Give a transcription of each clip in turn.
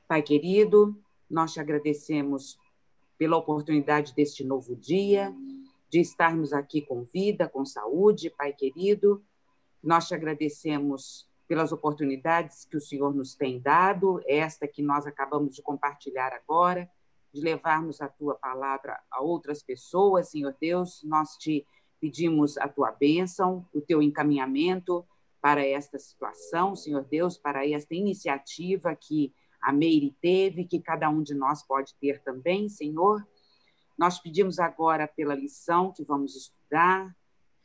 Pai querido, nós te agradecemos pela oportunidade deste novo dia, de estarmos aqui com vida, com saúde, Pai querido. Nós te agradecemos pelas oportunidades que o Senhor nos tem dado, esta que nós acabamos de compartilhar agora, de levarmos a tua palavra a outras pessoas, Senhor Deus. Nós te pedimos a tua bênção, o teu encaminhamento para esta situação, Senhor Deus, para esta iniciativa que a Meire teve, que cada um de nós pode ter também, Senhor. Nós pedimos agora pela lição que vamos estudar,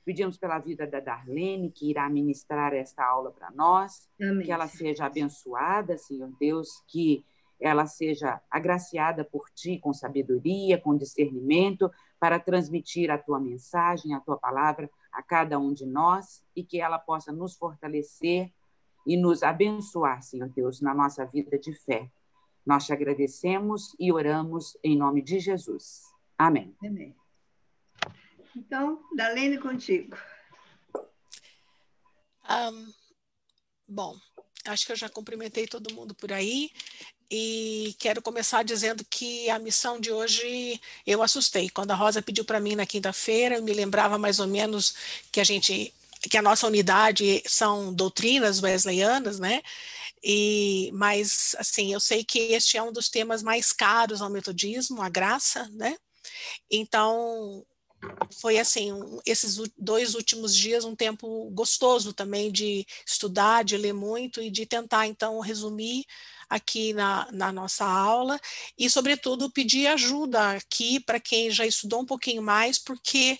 pedimos pela vida da Darlene, que irá ministrar esta aula para nós. Amém. Que ela seja abençoada, Senhor Deus, que ela seja agraciada por Ti com sabedoria, com discernimento, para transmitir a Tua mensagem, a Tua palavra a cada um de nós, e que ela possa nos fortalecer e nos abençoar, Senhor Deus, na nossa vida de fé. Nós te agradecemos e oramos em nome de Jesus. Amém. Amém. Então, Darlene, contigo. Bom, acho que eu já cumprimentei todo mundo por aí e quero começar dizendo que a missão de hoje eu assustei. Quando a Rosa pediu para mim na quinta-feira, eu me lembrava mais ou menos que a nossa unidade são doutrinas wesleyanas, né? Mas, assim, eu sei que este é um dos temas mais caros ao metodismo, a graça, né? Então, foi assim, esses 2 últimos dias, um tempo gostoso também de estudar, de ler muito e de tentar, então, resumir aqui na nossa aula e, sobretudo, pedir ajuda aqui para quem já estudou um pouquinho mais, porque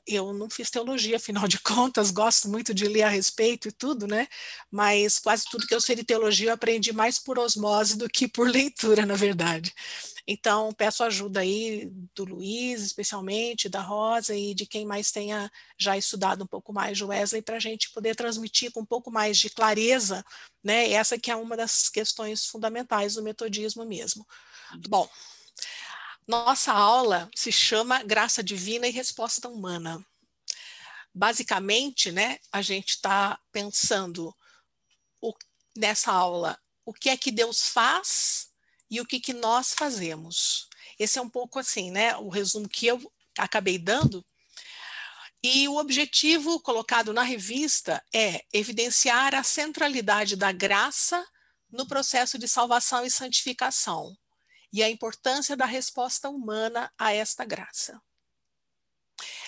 eu não fiz teologia, afinal de contas, gosto muito de ler a respeito e tudo, né? Mas quase tudo que eu sei de teologia eu aprendi mais por osmose do que por leitura, na verdade. Então, peço ajuda aí do Luiz, especialmente, da Rosa e de quem mais tenha já estudado um pouco mais de Wesley, para a gente poder transmitir com um pouco mais de clareza, né? Essa que é uma das questões fundamentais do metodismo mesmo. Bom, nossa aula se chama Graça Divina e Resposta Humana. Basicamente, né, a gente está pensando nessa aula o que é que Deus faz e o que nós fazemos. Esse é um pouco assim, né, o resumo que eu acabei dando. E o objetivo colocado na revista é evidenciar a centralidade da graça no processo de salvação e santificação e a importância da resposta humana a esta graça.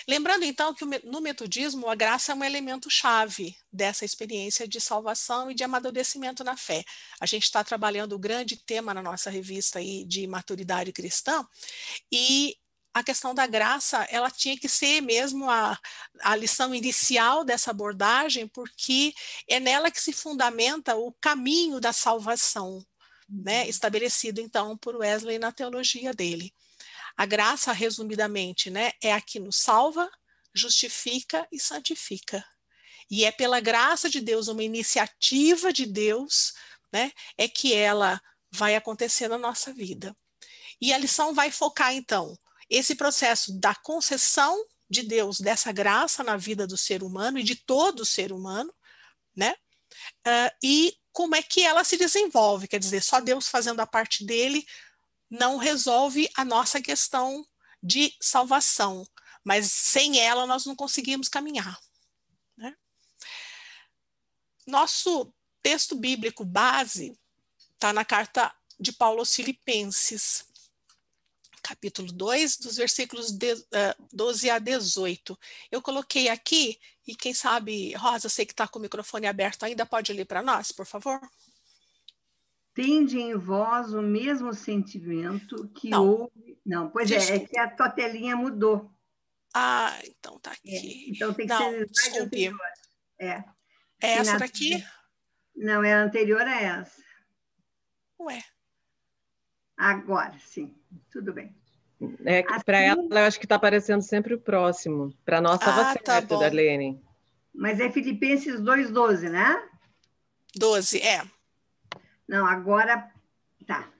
Lembrando, então, que no metodismo a graça é um elemento-chave dessa experiência de salvação e de amadurecimento na fé. A gente está trabalhando o grande tema na nossa revista aí de maturidade cristã, e a questão da graça, ela tinha que ser mesmo a lição inicial dessa abordagem, porque é nela que se fundamenta o caminho da salvação, né, estabelecido, então, por Wesley na teologia dele. A graça, resumidamente, né, é a que nos salva, justifica e santifica. E é pela graça de Deus, uma iniciativa de Deus, né, é que ela vai acontecer na nossa vida. E a lição vai focar, então, esse processo da concessão de Deus, dessa graça na vida do ser humano e de todo ser humano, né, e como é que ela se desenvolve, quer dizer, só Deus fazendo a parte dele não resolve a nossa questão de salvação, mas sem ela nós não conseguimos caminhar, né? Nosso texto bíblico base está na carta de Paulo aos Filipenses, capítulo 2, dos versículos 12 a 18. Eu coloquei aqui, e quem sabe, Rosa, sei que está com o microfone aberto ainda, pode ler para nós, por favor? Tende em vós o mesmo sentimento que houve... Não, pois é que a tua telinha mudou. Ah, então tá aqui. Então tem que ser mais anterior. É essa daqui? Não, é anterior a essa. Ué. Agora, sim. Tudo bem. É que para ela, eu acho que está aparecendo sempre o próximo. Para nós estava certo, Darlene. Mas é Filipenses 2:12, né? 12, é. Não, agora tá.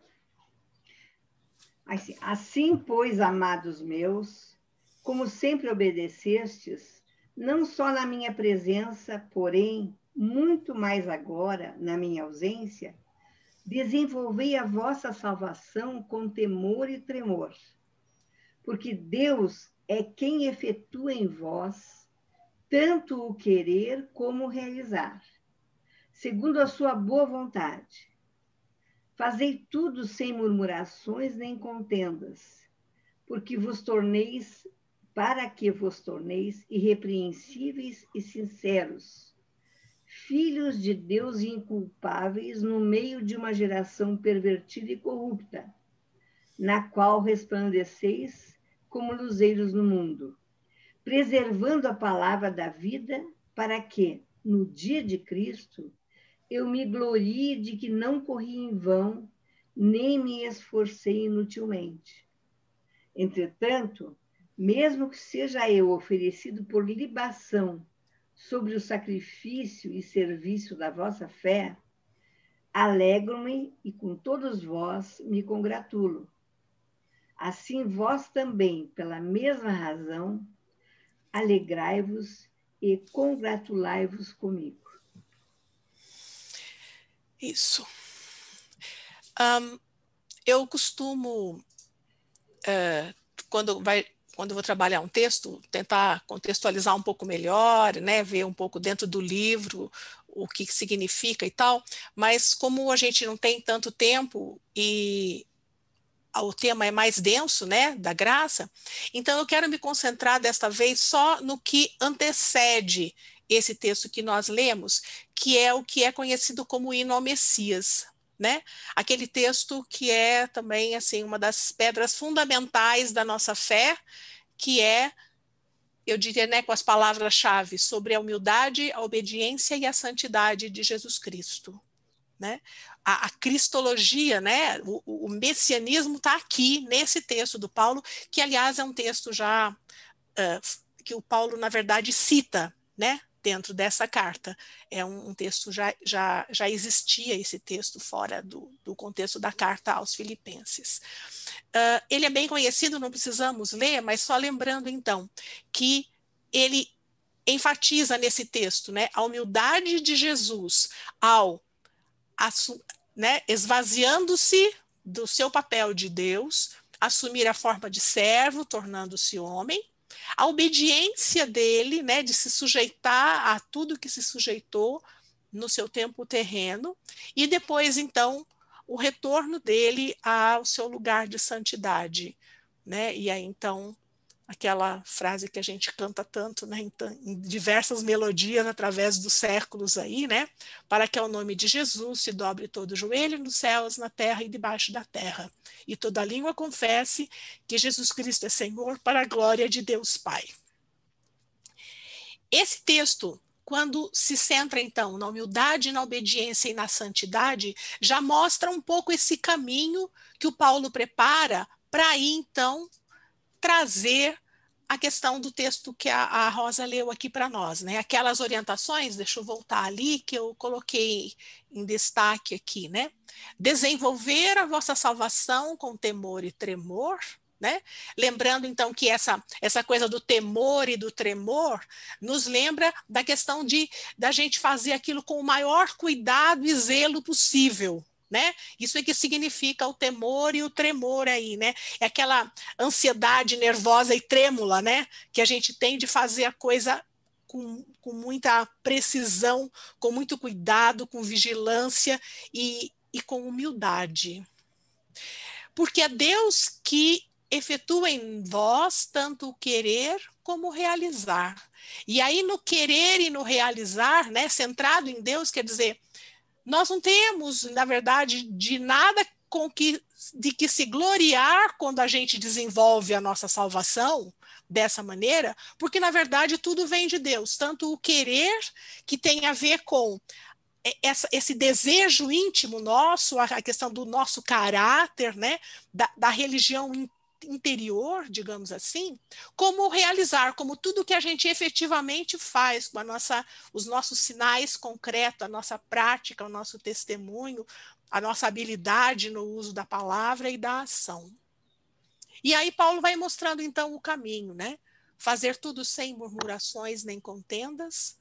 Assim, pois, amados meus, como sempre obedecestes, não só na minha presença, porém, muito mais agora, na minha ausência, Desenvolvei a vossa salvação com temor e tremor, porque Deus é quem efetua em vós tanto o querer como o realizar, segundo a sua boa vontade. Fazei tudo sem murmurações nem contendas, para que vos torneis irrepreensíveis e sinceros, filhos de Deus inculpáveis no meio de uma geração pervertida e corrupta, na qual resplandeceis como luzeiros no mundo, preservando a palavra da vida, para que, no dia de Cristo, eu me glorie de que não corri em vão, nem me esforcei inutilmente. Entretanto, mesmo que seja eu oferecido por libação sobre o sacrifício e serviço da vossa fé, alegro-me e com todos vós me congratulo. Assim vós também, pela mesma razão, alegrai-vos e congratulai-vos comigo. Isso. Eu costumo, quando eu vou trabalhar um texto, tentar contextualizar um pouco melhor, né, ver um pouco dentro do livro o que significa e tal, mas como a gente não tem tanto tempo e o tema é mais denso, né, da graça, então eu quero me concentrar desta vez só no que antecede esse texto que nós lemos, que é o que é conhecido como hino ao Messias, né? Aquele texto que é também assim uma das pedras fundamentais da nossa fé, que é, eu diria, né, com as palavras-chave sobre a humildade, a obediência e a santidade de Jesus Cristo. Né? A cristologia, né? O messianismo está aqui nesse texto do Paulo, que aliás é um texto já que o Paulo na verdade cita, né? Dentro dessa carta. É um texto, já existia esse texto fora do contexto da carta aos Filipenses. Ele é bem conhecido, não precisamos ler, mas só lembrando então que ele enfatiza nesse texto, né, a humildade de Jesus ao né, esvaziando-se do seu papel de Deus, assumir a forma de servo, tornando-se homem, a obediência dele, né, de se sujeitar a tudo que se sujeitou no seu tempo terreno, e depois, então, o retorno dele ao seu lugar de santidade, né? E aí, então, aquela frase que a gente canta tanto, né, em diversas melodias através dos séculos aí, né, para que ao nome de Jesus se dobre todo o joelho nos céus, na terra e debaixo da terra, e toda língua confesse que Jesus Cristo é Senhor, para a glória de Deus Pai. Esse texto, quando se centra então na humildade, na obediência e na santidade, já mostra um pouco esse caminho que o Paulo prepara para aí então trazer a questão do texto que a Rosa leu aqui para nós, né? Aquelas orientações, deixa eu voltar ali, que eu coloquei em destaque aqui, né? Desenvolver a vossa salvação com temor e tremor, né? Lembrando então que essa coisa do temor e do tremor nos lembra da questão da gente fazer aquilo com o maior cuidado e zelo possível, né? Isso é que significa o temor e o tremor aí, né? É aquela ansiedade nervosa e trêmula, né? Que a gente tem de fazer a coisa com muita precisão, com muito cuidado, com vigilância e com humildade. Porque é Deus que efetua em vós tanto o querer como o realizar. E aí no querer e no realizar, né? Centrado em Deus, quer dizer, nós não temos, na verdade, de nada de que se gloriar quando a gente desenvolve a nossa salvação dessa maneira, porque, na verdade, tudo vem de Deus. Tanto o querer, que tem a ver com esse desejo íntimo nosso, a questão do nosso caráter, né, da religião interior, digamos assim, como realizar, como tudo que a gente efetivamente faz com os nossos sinais concretos, a nossa prática, o nosso testemunho, a nossa habilidade no uso da palavra e da ação. E aí Paulo vai mostrando então o caminho, né? Fazer tudo sem murmurações nem contendas,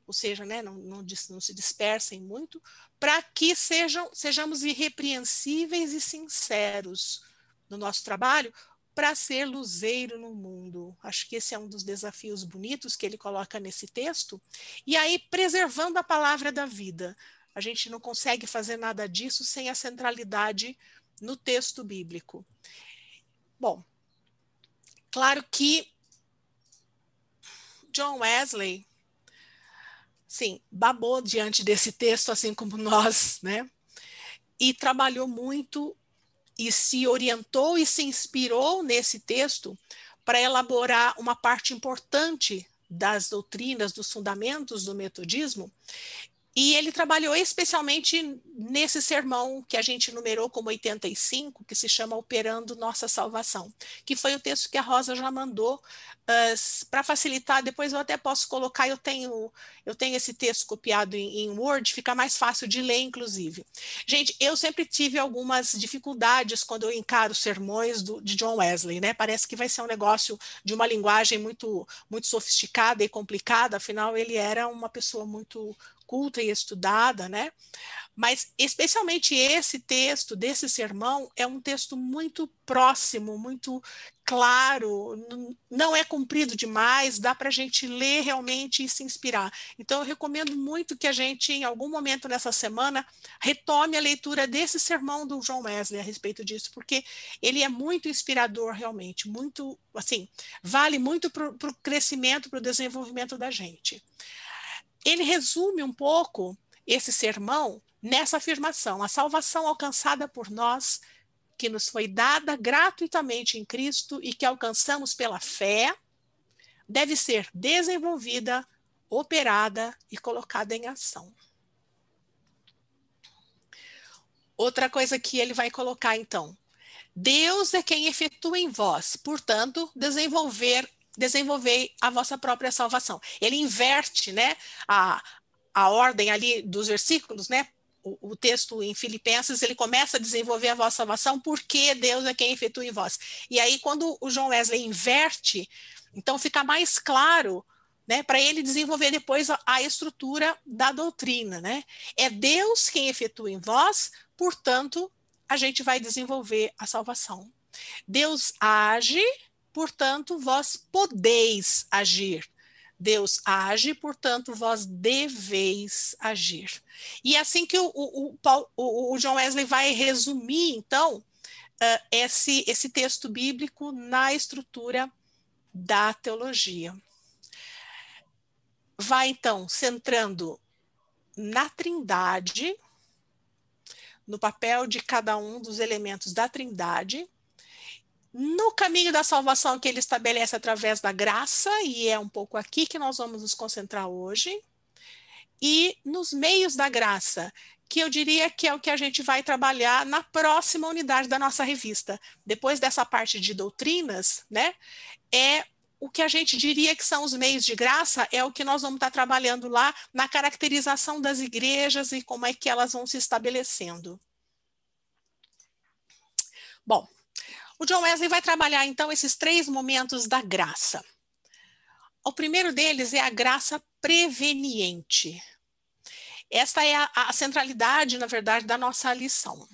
ou seja, né, não se dispersem muito, para que sejamos irrepreensíveis e sinceros no nosso trabalho, para ser luzeiro no mundo. Acho que esse é um dos desafios bonitos que ele coloca nesse texto. E aí, preservando a palavra da vida. A gente não consegue fazer nada disso sem a centralidade no texto bíblico. Bom, claro que John Wesley, sim, babou diante desse texto, assim como nós, né? E trabalhou muito e se orientou e se inspirou nesse texto para elaborar uma parte importante das doutrinas, dos fundamentos do metodismo. E ele trabalhou especialmente nesse sermão que a gente numerou como 85, que se chama Operando Nossa Salvação, que foi o texto que a Rosa já mandou. Para facilitar, depois eu até posso colocar, eu tenho esse texto copiado em Word, fica mais fácil de ler, inclusive. Gente, eu sempre tive algumas dificuldades quando eu encaro sermões de John Wesley, né? Parece que vai ser um negócio de uma linguagem muito, muito sofisticada e complicada, afinal ele era uma pessoa muito culta e estudada, né? Mas especialmente esse texto desse sermão é um texto muito próximo, muito claro, não é comprido demais, dá para a gente ler realmente e se inspirar. Então eu recomendo muito que a gente, em algum momento nessa semana, retome a leitura desse sermão do John Wesley a respeito disso, porque ele é muito inspirador realmente, muito, assim, vale muito para o crescimento, para o desenvolvimento da gente. Ele resume um pouco esse sermão nessa afirmação: a salvação alcançada por nós, que nos foi dada gratuitamente em Cristo e que alcançamos pela fé, deve ser desenvolvida, operada e colocada em ação. Outra coisa que ele vai colocar, então: Deus é quem efetua em vós, portanto, desenvolvei a vossa própria salvação. Ele inverte, né, a ordem ali dos versículos, né? O texto em Filipenses, ele começa a desenvolver a vossa salvação porque Deus é quem efetua em vós. E aí, quando o John Wesley inverte, então fica mais claro, né, para ele desenvolver depois a estrutura da doutrina, né? É Deus quem efetua em vós, portanto, a gente vai desenvolver a salvação. Deus age, portanto, vós podeis agir. Deus age, portanto, vós deveis agir. E é assim que o John Wesley vai resumir, então, esse texto bíblico na estrutura da teologia. Vai, então, centrando na Trindade, no papel de cada um dos elementos da Trindade, no caminho da salvação que ele estabelece através da graça, e é um pouco aqui que nós vamos nos concentrar hoje, e nos meios da graça, que eu diria que é o que a gente vai trabalhar na próxima unidade da nossa revista. Depois dessa parte de doutrinas, né, é o que a gente diria que são os meios de graça, é o que nós vamos estar trabalhando lá na caracterização das igrejas e como é que elas vão se estabelecendo. Bom, o John Wesley vai trabalhar, então, esses 3 momentos da graça. O primeiro deles é a graça preveniente. Esta é a centralidade, na verdade, da nossa lição.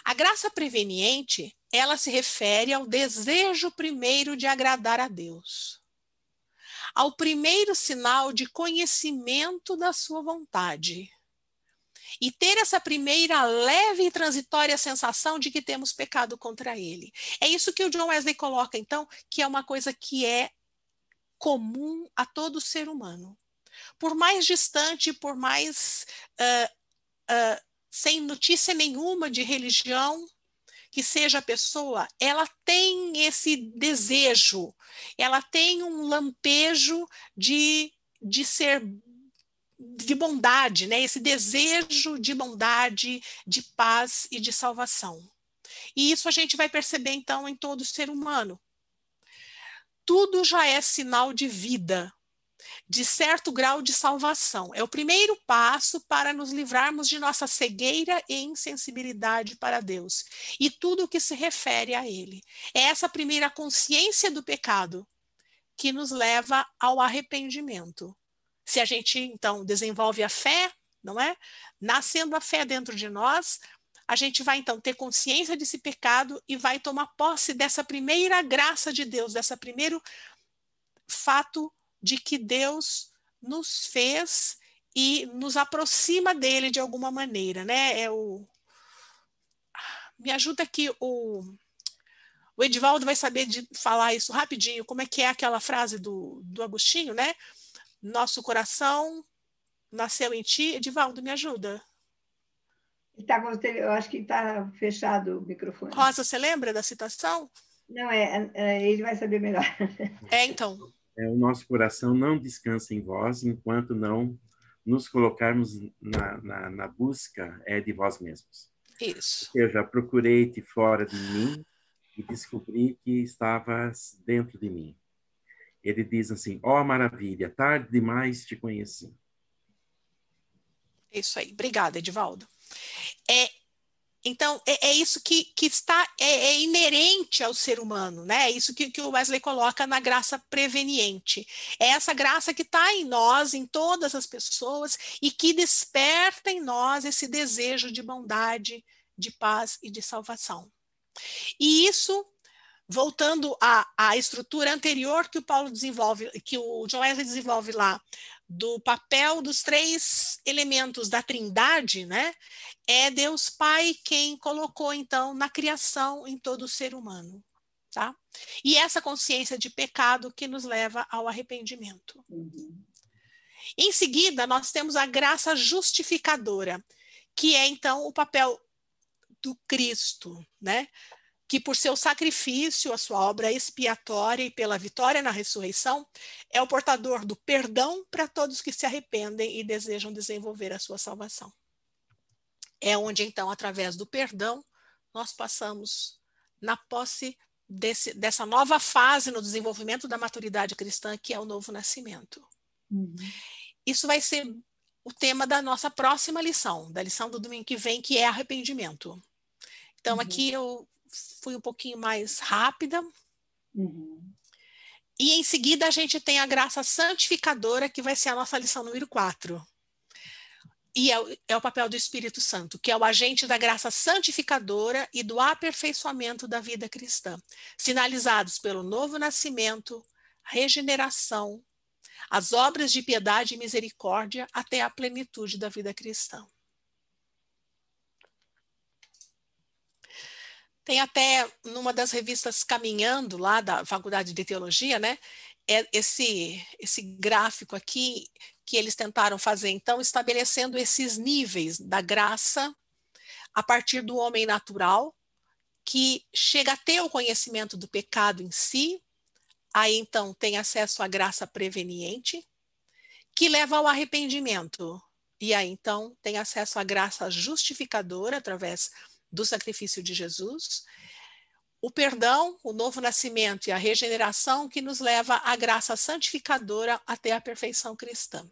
A graça preveniente, ela se refere ao desejo primeiro de agradar a Deus, ao primeiro sinal de conhecimento da sua vontade, e ter essa primeira leve e transitória sensação de que temos pecado contra ele. É isso que o John Wesley coloca, então, que é uma coisa que é comum a todo ser humano. Por mais distante, por mais sem notícia nenhuma de religião que seja a pessoa, ela tem esse desejo, ela tem um lampejo de ser de bondade, né? Esse desejo de bondade, de paz e de salvação. E isso a gente vai perceber, então, em todo ser humano. Tudo já é sinal de vida, de certo grau de salvação. É o primeiro passo para nos livrarmos de nossa cegueira e insensibilidade para Deus e tudo o que se refere a Ele. É essa primeira consciência do pecado que nos leva ao arrependimento. Se a gente, então, desenvolve a fé, não é? Nascendo a fé dentro de nós, a gente vai, então, ter consciência desse pecado e vai tomar posse dessa primeira graça de Deus, desse primeiro fato de que Deus nos fez e nos aproxima dele de alguma maneira, né? Me ajuda aqui, o Edivaldo vai saber falar isso rapidinho, como é que é aquela frase do Agostinho, né? Nosso coração nasceu em ti. Edivaldo, me ajuda. Eu acho que está fechado o microfone. Rosa, você lembra da citação? Não, ele vai saber melhor. Então. O nosso coração não descansa em vós enquanto não nos colocarmos na busca de vós mesmos. Isso. Eu já procurei-te fora de mim e descobri que estavas dentro de mim. Ele diz assim, ó maravilha, tarde demais te conheci. Isso aí. Obrigada, Edivaldo. Então, é isso que está inerente ao ser humano, né? É isso que o Wesley coloca na graça preveniente. É essa graça que está em nós, em todas as pessoas, e que desperta em nós esse desejo de bondade, de paz e de salvação. E isso, voltando à estrutura anterior que o Paulo desenvolve, que o John Wesley desenvolve lá, do papel dos 3 elementos da Trindade, né? É Deus Pai quem colocou, então, na criação em todo o ser humano, tá? E essa consciência de pecado que nos leva ao arrependimento. Em seguida, nós temos a graça justificadora, que é, então, o papel do Cristo, né? Que por seu sacrifício, a sua obra expiatória e pela vitória na ressurreição, é o portador do perdão para todos que se arrependem e desejam desenvolver a sua salvação. É onde, então, através do perdão, nós passamos na posse dessa nova fase no desenvolvimento da maturidade cristã, que é o novo nascimento. Isso vai ser o tema da nossa próxima lição, da lição do domingo que vem, que é arrependimento. Então, aqui eu fui um pouquinho mais rápida. E em seguida a gente tem a graça santificadora, que vai ser a nossa lição número 4. E é o papel do Espírito Santo, que é o agente da graça santificadora e do aperfeiçoamento da vida cristã, sinalizados pelo novo nascimento, regeneração, as obras de piedade e misericórdia até a plenitude da vida cristã. Tem até numa das revistas Caminhando, lá da Faculdade de Teologia, né? Esse gráfico aqui que eles tentaram fazer, então, estabelecendo esses níveis da graça a partir do homem natural, que chega a ter o conhecimento do pecado em si, aí, então, tem acesso à graça preveniente, que leva ao arrependimento, e aí, então, tem acesso à graça justificadora, através do sacrifício de Jesus, o perdão, o novo nascimento e a regeneração que nos leva à graça santificadora até a perfeição cristã.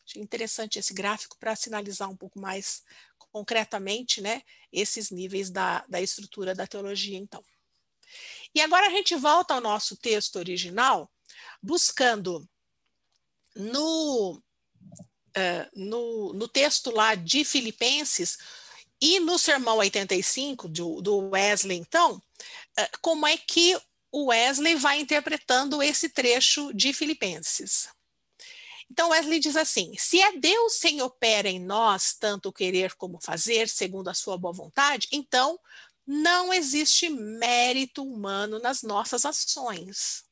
Achei interessante esse gráfico para sinalizar um pouco mais concretamente, né, esses níveis da estrutura da teologia, então. E agora a gente volta ao nosso texto original, buscando no texto lá de Filipenses, e no Sermão 85 do Wesley, então, como é que o Wesley vai interpretando esse trecho de Filipenses? Então, Wesley diz assim: se é Deus quem opera em nós tanto o querer como fazer, segundo a sua boa vontade, então não existe mérito humano nas nossas ações.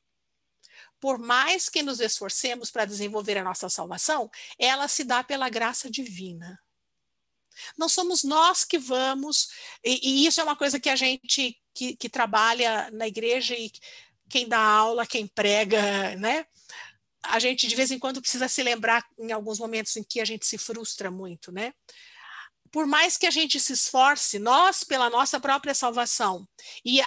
Por mais que nos esforcemos para desenvolver a nossa salvação, ela se dá pela graça divina. Não somos nós que vamos, e isso é uma coisa que a gente que trabalha na igreja, e quem dá aula, quem prega, né? A gente de vez em quando precisa se lembrar em alguns momentos em que a gente se frustra muito, né? Por mais que a gente se esforce, nós, pela nossa própria salvação, e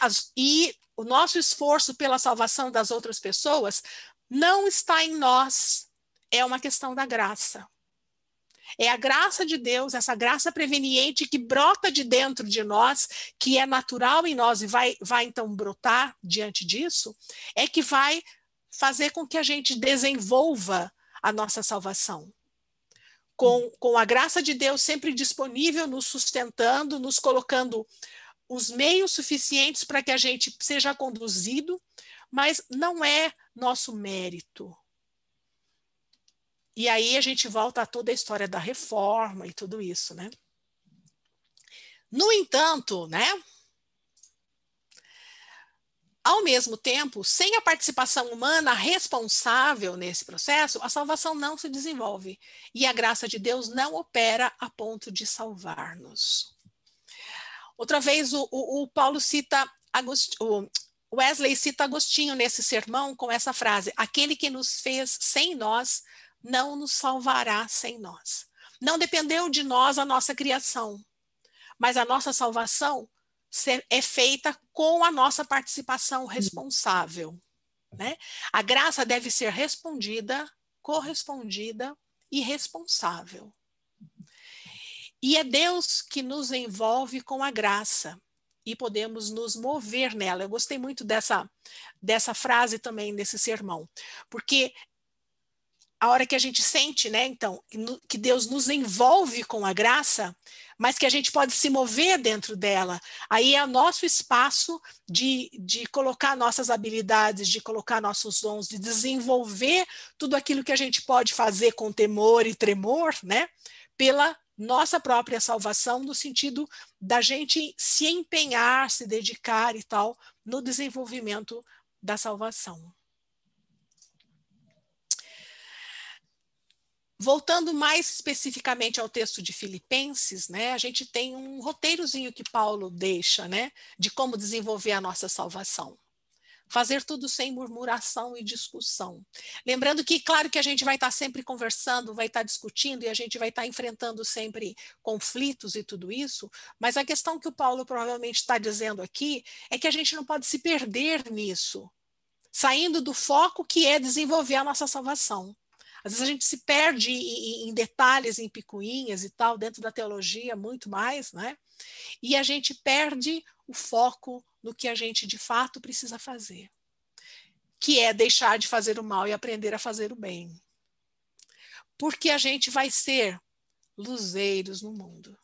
o nosso esforço pela salvação das outras pessoas, não está em nós, é uma questão da graça. É a graça de Deus, essa graça preveniente que brota de dentro de nós, que é natural em nós e vai então brotar diante disso, é que vai fazer com que a gente desenvolva a nossa salvação. Com a graça de Deus sempre disponível, nos sustentando, nos colocando os meios suficientes para que a gente seja conduzido, mas não é nosso mérito. E aí a gente volta a toda a história da reforma e tudo isso, né? No entanto, né? Ao mesmo tempo, sem a participação humana responsável nesse processo, a salvação não se desenvolve e a graça de Deus não opera a ponto de salvar-nos. Outra vez, o Paulo cita o Wesley cita Agostinho nesse sermão com essa frase: aquele que nos fez sem nós não nos salvará sem nós. Não dependeu de nós a nossa criação, mas a nossa salvação é feita com a nossa participação responsável, né? A graça deve ser respondida, correspondida e responsável. E é Deus que nos envolve com a graça e podemos nos mover nela. Eu gostei muito dessa frase também nesse sermão, porque a hora que a gente sente, né, então, que Deus nos envolve com a graça, mas que a gente pode se mover dentro dela, aí é o nosso espaço de colocar nossas habilidades, de colocar nossos dons, de desenvolver tudo aquilo que a gente pode fazer com temor e tremor, né, pela nossa própria salvação, no sentido da gente se empenhar, se dedicar e tal, no desenvolvimento da salvação. Voltando mais especificamente ao texto de Filipenses, né, a gente tem um roteirozinho que Paulo deixa, né, de como desenvolver a nossa salvação. Fazer tudo sem murmuração e discussão. Lembrando que, claro que a gente vai estar sempre conversando, vai estar discutindo e a gente vai estar enfrentando sempre conflitos e tudo isso, mas a questão que o Paulo provavelmente está dizendo aqui é que a gente não pode se perder nisso, saindo do foco que é desenvolver a nossa salvação. Às vezes a gente se perde em detalhes, em picuinhas e tal, dentro da teologia, muito mais, né? E a gente perde o foco no que a gente de fato precisa fazer, que é deixar de fazer o mal e aprender a fazer o bem. Porque a gente vai ser luzeiros no mundo.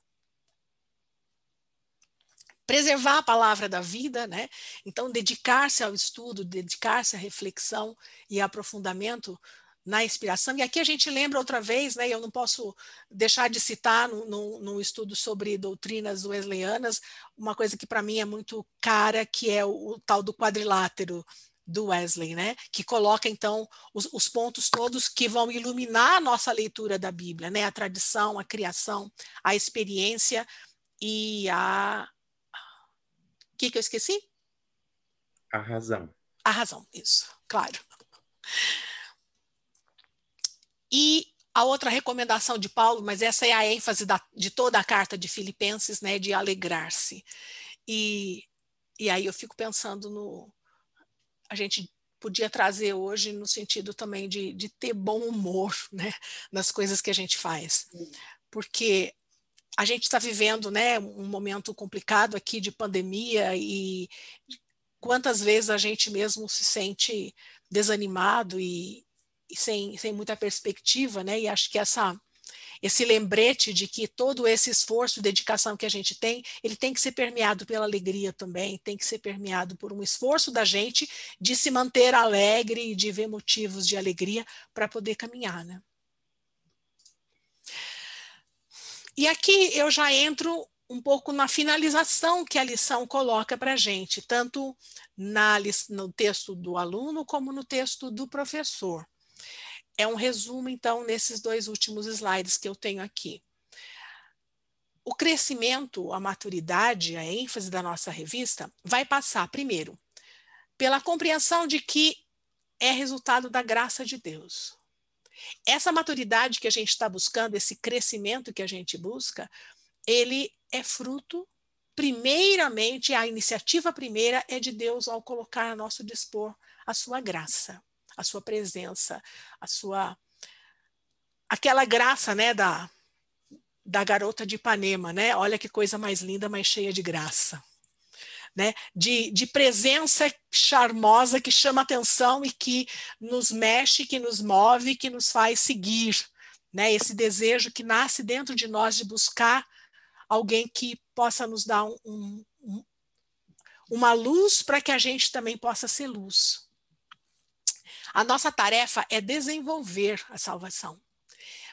Preservar a palavra da vida, né? Então, dedicar-se ao estudo, dedicar-se à reflexão e aprofundamento na inspiração. E aqui a gente lembra outra vez, né, eu não posso deixar de citar no estudo sobre doutrinas wesleyanas, uma coisa que para mim é muito cara, que é o tal do quadrilátero do Wesley, né, que coloca então os pontos todos que vão iluminar a nossa leitura da Bíblia, né, a tradição, a criação, a experiência e a... O que eu esqueci? A razão. A razão, isso, claro. E a outra recomendação de Paulo, mas essa é a ênfase de toda a carta de Filipenses, né, de alegrar-se. E aí eu fico pensando a gente podia trazer hoje no sentido também de ter bom humor, né, nas coisas que a gente faz. Porque a gente está vivendo, né, um momento complicado aqui de pandemia e quantas vezes a gente mesmo se sente desanimado e sem muita perspectiva, né? E acho que esse lembrete de que todo esse esforço e dedicação que a gente tem, ele tem que ser permeado pela alegria também, tem que ser permeado por um esforço da gente de se manter alegre e de ver motivos de alegria para poder caminhar, né? E aqui eu já entro um pouco na finalização que a lição coloca para a gente, tanto no texto do aluno como no texto do professor. É um resumo, então, nesses dois últimos slides que eu tenho aqui. O crescimento, a maturidade, a ênfase da nossa revista vai passar, primeiro, pela compreensão de que é resultado da graça de Deus. Essa maturidade que a gente está buscando, esse crescimento que a gente busca, ele é fruto, primeiramente, a iniciativa primeira é de Deus ao colocar a nosso dispor a sua graça, a sua presença, aquela graça, né, da garota de Ipanema, né? Olha que coisa mais linda, mais cheia de graça. né, de presença charmosa que chama atenção e que nos mexe, que nos move, que nos faz seguir, né, esse desejo que nasce dentro de nós de buscar alguém que possa nos dar uma luz para que a gente também possa ser luz. A nossa tarefa é desenvolver a salvação,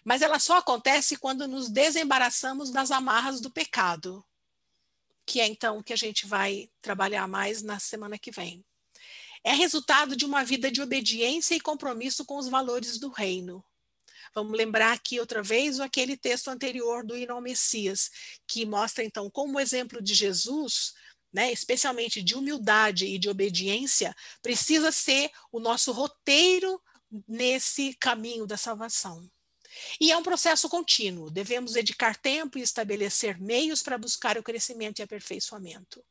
mas ela só acontece quando nos desembaraçamos das amarras do pecado, que é então o que a gente vai trabalhar mais na semana que vem. É resultado de uma vida de obediência e compromisso com os valores do reino. Vamos lembrar aqui outra vez aquele texto anterior do Hino ao Messias, que mostra então como o exemplo de Jesus, né, especialmente de humildade e de obediência, precisa ser o nosso roteiro nesse caminho da salvação. E é um processo contínuo, devemos dedicar tempo e estabelecer meios para buscar o crescimento e aperfeiçoamento.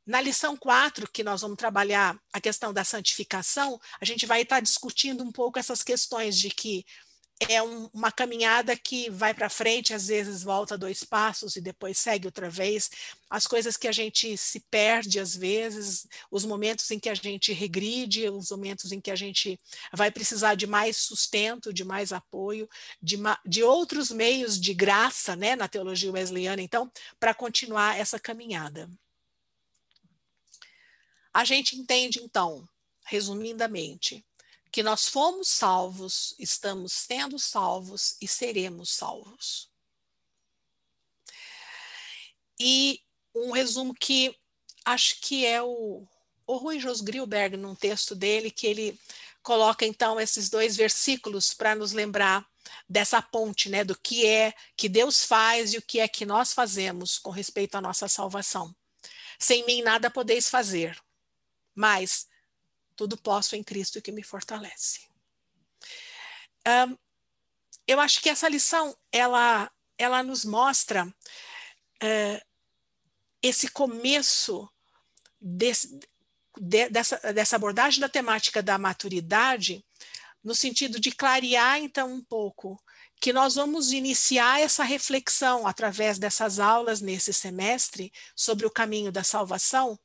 Na lição 4, que nós vamos trabalhar a questão da santificação, a gente vai estar discutindo um pouco essas questões de que é uma caminhada que vai para frente, às vezes volta 2 passos e depois segue outra vez. As coisas que a gente se perde às vezes, os momentos em que a gente regride, os momentos em que a gente vai precisar de mais sustento, de mais apoio, de outros meios de graça, né, na teologia wesleyana, então, para continuar essa caminhada. A gente entende, então, resumidamente, que nós fomos salvos, estamos sendo salvos e seremos salvos. E um resumo que acho que é o Rui Jos Grilberg, num texto dele, que ele coloca então esses 2 versículos para nos lembrar dessa ponte, né, do que é que Deus faz e o que é que nós fazemos com respeito à nossa salvação. Sem mim nada podeis fazer, mas tudo posso em Cristo que me fortalece. Eu acho que essa lição, ela nos mostra esse começo dessa abordagem da temática da maturidade, no sentido de clarear, então, um pouco, que nós vamos iniciar essa reflexão através dessas aulas nesse semestre sobre o caminho da salvação,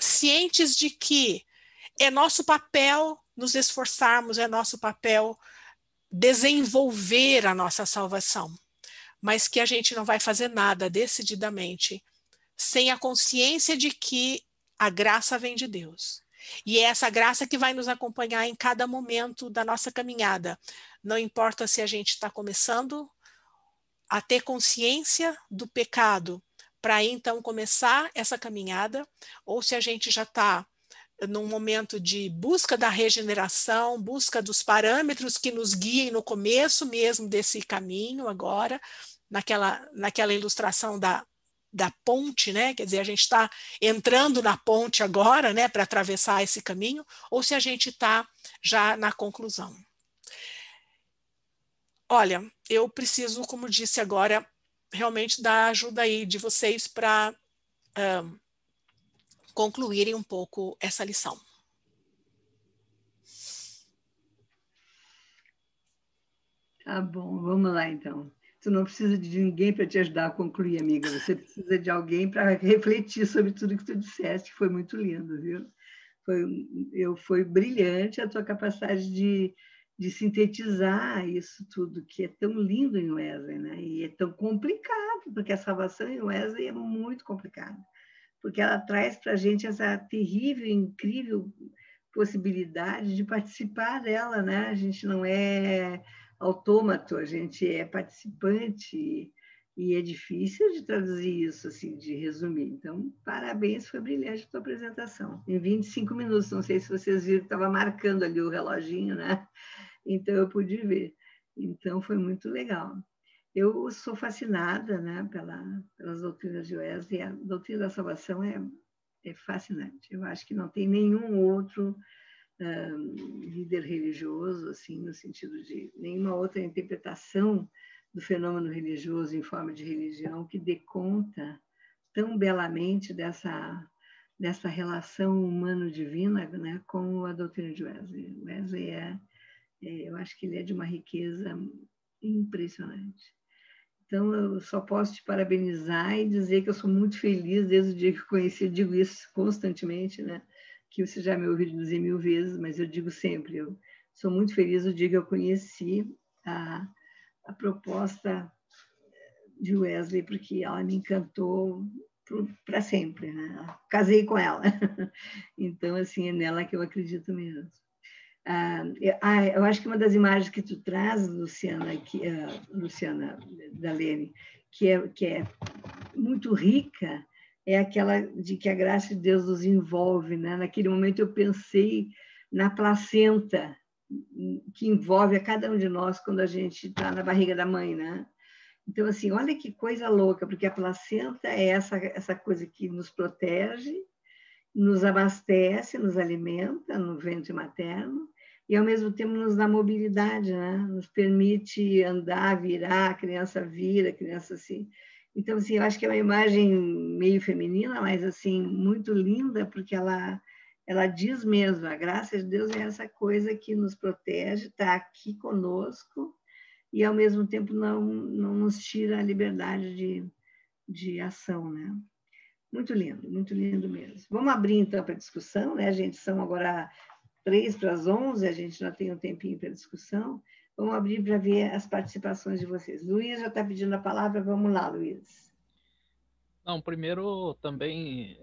cientes de que é nosso papel nos esforçarmos, é nosso papel desenvolver a nossa salvação, mas que a gente não vai fazer nada decididamente sem a consciência de que a graça vem de Deus. E é essa graça que vai nos acompanhar em cada momento da nossa caminhada. Não importa se a gente está começando a ter consciência do pecado para então começar essa caminhada, ou se a gente já está num momento de busca da regeneração, busca dos parâmetros que nos guiem no começo mesmo desse caminho agora, naquela ilustração da ponte, né? Quer dizer, a gente está entrando na ponte agora, né, para atravessar esse caminho, ou se a gente está já na conclusão. Olha, eu preciso, como disse agora, realmente da ajuda aí de vocês para concluírem um pouco essa lição. Tá bom, vamos lá então. Tu não precisa de ninguém para te ajudar a concluir, amiga. Você precisa de alguém para refletir sobre tudo que tu disseste, que foi muito lindo, viu? Foi brilhante a tua capacidade de sintetizar isso tudo, que é tão lindo em Wesley, né? E é tão complicado, porque a salvação em Wesley é muito complicada, porque ela traz para a gente essa terrível, incrível possibilidade de participar dela, né? A gente não é autômato, a gente é participante, e é difícil de traduzir isso, assim, de resumir. Então, parabéns, foi brilhante a tua apresentação. Em 25 minutos, não sei se vocês viram que estava marcando ali o reloginho, né? Então, eu pude ver. Então, foi muito legal. Eu sou fascinada, né, pelas doutrinas de Wesley. A doutrina da salvação é fascinante. Eu acho que não tem nenhum outro líder religioso, assim, no sentido de nenhuma outra interpretação do fenômeno religioso em forma de religião que dê conta tão belamente dessa relação humano-divina, né, como a doutrina de Wesley. Wesley eu acho que ele é de uma riqueza impressionante. Então, eu só posso te parabenizar e dizer que eu sou muito feliz desde o dia que eu conheci. Eu digo isso constantemente, né? Que você já me ouviu dizer 1000 vezes, mas eu digo sempre, eu sou muito feliz o dia que eu conheci a proposta de Wesley, porque ela me encantou para sempre, né? Casei com ela. Então, assim, é nela que eu acredito mesmo. Eu acho que uma das imagens que tu traz, Luciana, Luciana Dalene, que é muito rica, é aquela de que a graça de Deus nos envolve, né? Naquele momento eu pensei na placenta que envolve a cada um de nós quando a gente está na barriga da mãe, né? Então, assim, olha que coisa louca, porque a placenta é essa coisa que nos protege, nos abastece, nos alimenta no ventre materno, e ao mesmo tempo nos dá mobilidade, né? Nos permite andar, virar, a criança vira, a criança assim. Então, assim, eu acho que é uma imagem meio feminina, mas assim, muito linda, porque ela diz mesmo, a graça de Deus é essa coisa que nos protege, está aqui conosco, e ao mesmo tempo não nos tira a liberdade de ação, né? Muito lindo mesmo. Vamos abrir então para a discussão, né, gente? São agora 10:03, a gente já tem um tempinho para discussão. Vamos abrir para ver as participações de vocês. Luiz já está pedindo a palavra, vamos lá, Luiz. Não, primeiro também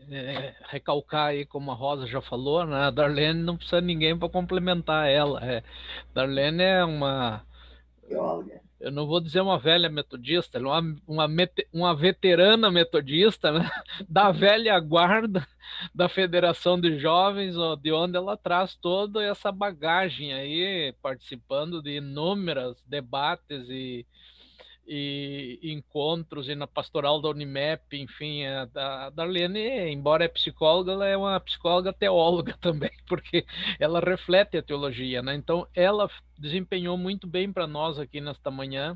recalcar aí, como a Rosa já falou, né? A Darlene não precisa de ninguém para complementar ela. Darlene é uma... Teóloga. Eu não vou dizer uma velha metodista, ela é uma veterana metodista, né? Da velha guarda da Federação de Jovens, de onde ela traz toda essa bagagem aí, participando de inúmeros debates e encontros, e na pastoral da Unimep, enfim. A Darlene, embora é psicóloga, ela é uma psicóloga teóloga também, porque ela reflete a teologia, né? Então, ela desempenhou muito bem para nós aqui nesta manhã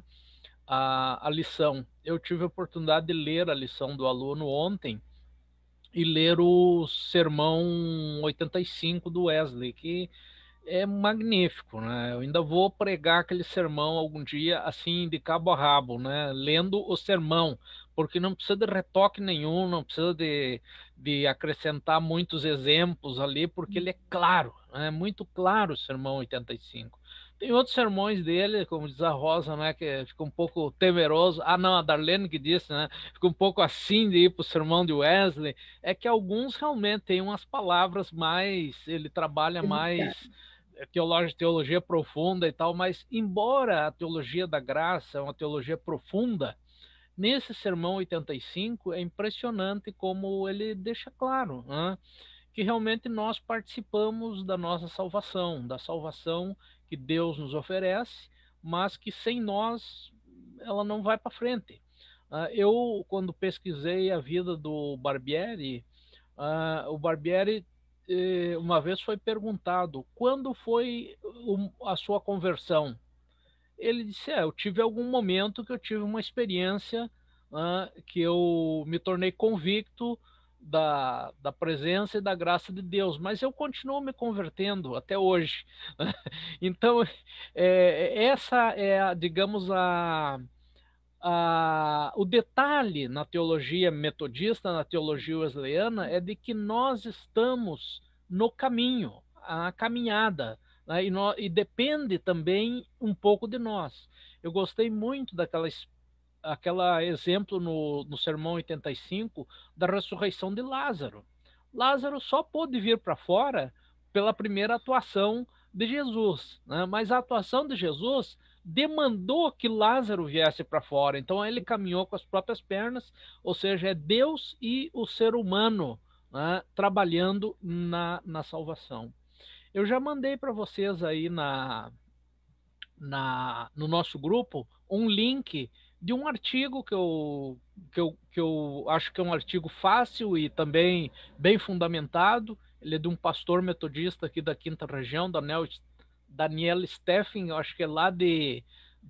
a lição. Eu tive a oportunidade de ler a lição do aluno ontem e ler o sermão 85 do Wesley, que é magnífico, né? Eu ainda vou pregar aquele sermão algum dia, assim, de cabo a rabo, né? Lendo o sermão, porque não precisa de retoque nenhum, não precisa de acrescentar muitos exemplos ali, porque ele é claro, né? Muito claro o sermão 85. Tem outros sermões dele, como diz a Rosa, né, que fica um pouco temeroso. Ah, não, a Darlene que disse, né, fica um pouco assim de ir para o sermão de Wesley. É que alguns realmente têm umas palavras mais, ele trabalha mais teologia profunda e tal, mas embora a teologia da graça é uma teologia profunda, nesse sermão 85 é impressionante como ele deixa claro, né, que realmente nós participamos da nossa salvação, da salvação que Deus nos oferece, mas que sem nós ela não vai para frente. Eu, quando pesquisei a vida do Barbieri, o Barbieri uma vez foi perguntado quando foi a sua conversão. Ele disse, eu tive algum momento que eu tive uma experiência que eu me tornei convicto da presença e da graça de Deus, mas eu continuo me convertendo até hoje. Então, essa é, digamos, o detalhe na teologia metodista, na teologia wesleyana, é de que nós estamos no caminho, a caminhada, né? E depende também um pouco de nós. Eu gostei muito aquela exemplo no Sermão 85 da ressurreição de Lázaro. Lázaro só pôde vir para fora pela primeira atuação de Jesus, né? Mas a atuação de Jesus demandou que Lázaro viesse para fora, então ele caminhou com as próprias pernas, ou seja, é Deus e o ser humano, né, trabalhando na salvação. Eu já mandei para vocês aí no nosso grupo um link de um artigo que eu acho que é um artigo fácil e também bem fundamentado. Ele é de um pastor metodista aqui da Quinta Região, Daniel Steffen, eu acho que é lá de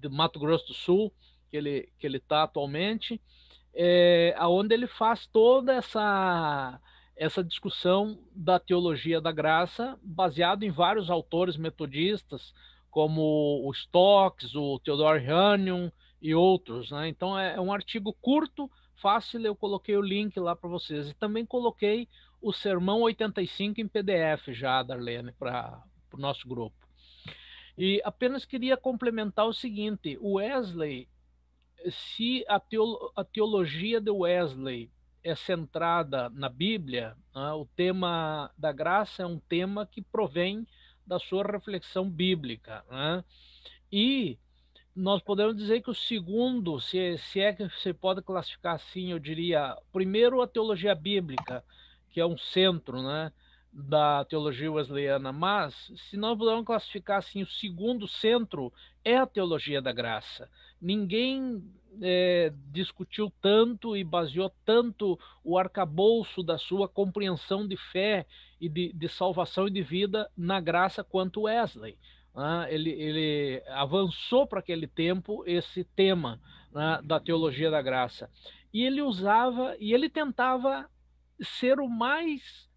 Mato Grosso do Sul, que ele está atualmente, onde ele faz toda essa discussão da teologia da graça, baseado em vários autores metodistas, como o Stokes, o Theodore Hanyon, e outros, né? Então é um artigo curto, fácil, eu coloquei o link lá para vocês. E também coloquei o Sermão 85 em PDF já, Darlene, para o nosso grupo. E apenas queria complementar o seguinte, o Wesley, se a teologia de Wesley é centrada na Bíblia, né, o tema da graça é um tema que provém da sua reflexão bíblica, né? E nós podemos dizer que o segundo, se é que você pode classificar assim, eu diria, primeiro a teologia bíblica, que é um centro, né, da teologia wesleyana, mas se nós podemos classificar assim, o segundo centro é a teologia da graça. Ninguém discutiu tanto e baseou tanto o arcabouço da sua compreensão de fé e de salvação e de vida na graça quanto Wesley. Ele avançou para aquele tempo esse tema, né, da teologia da graça. E ele usava, e ele tentava ser o mais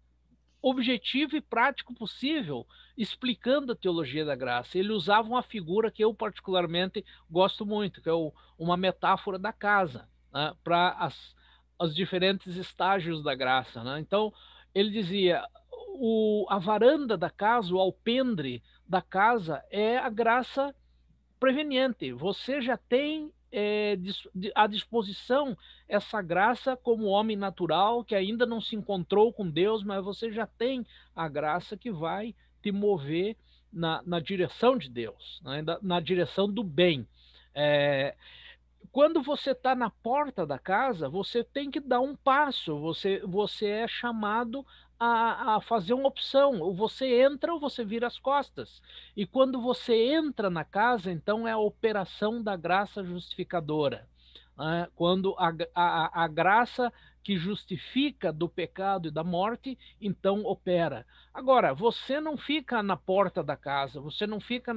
objetivo e prático possível, explicando a teologia da graça. Ele usava uma figura que eu particularmente gosto muito, que é uma metáfora da casa, né, para os diferentes estágios da graça, né? Então, ele dizia, a varanda da casa, o alpendre da casa é a graça preveniente. Você já tem à disposição essa graça como homem natural que ainda não se encontrou com Deus, mas você já tem a graça que vai te mover na direção de Deus, né? Na direção do bem. Quando você está na porta da casa, você tem que dar um passo, você é chamado a fazer uma opção, ou você entra ou você vira as costas. E quando você entra na casa, então é a operação da graça justificadora, né? Quando a graça que justifica do pecado e da morte, então opera. Agora, você não fica na porta da casa, você não fica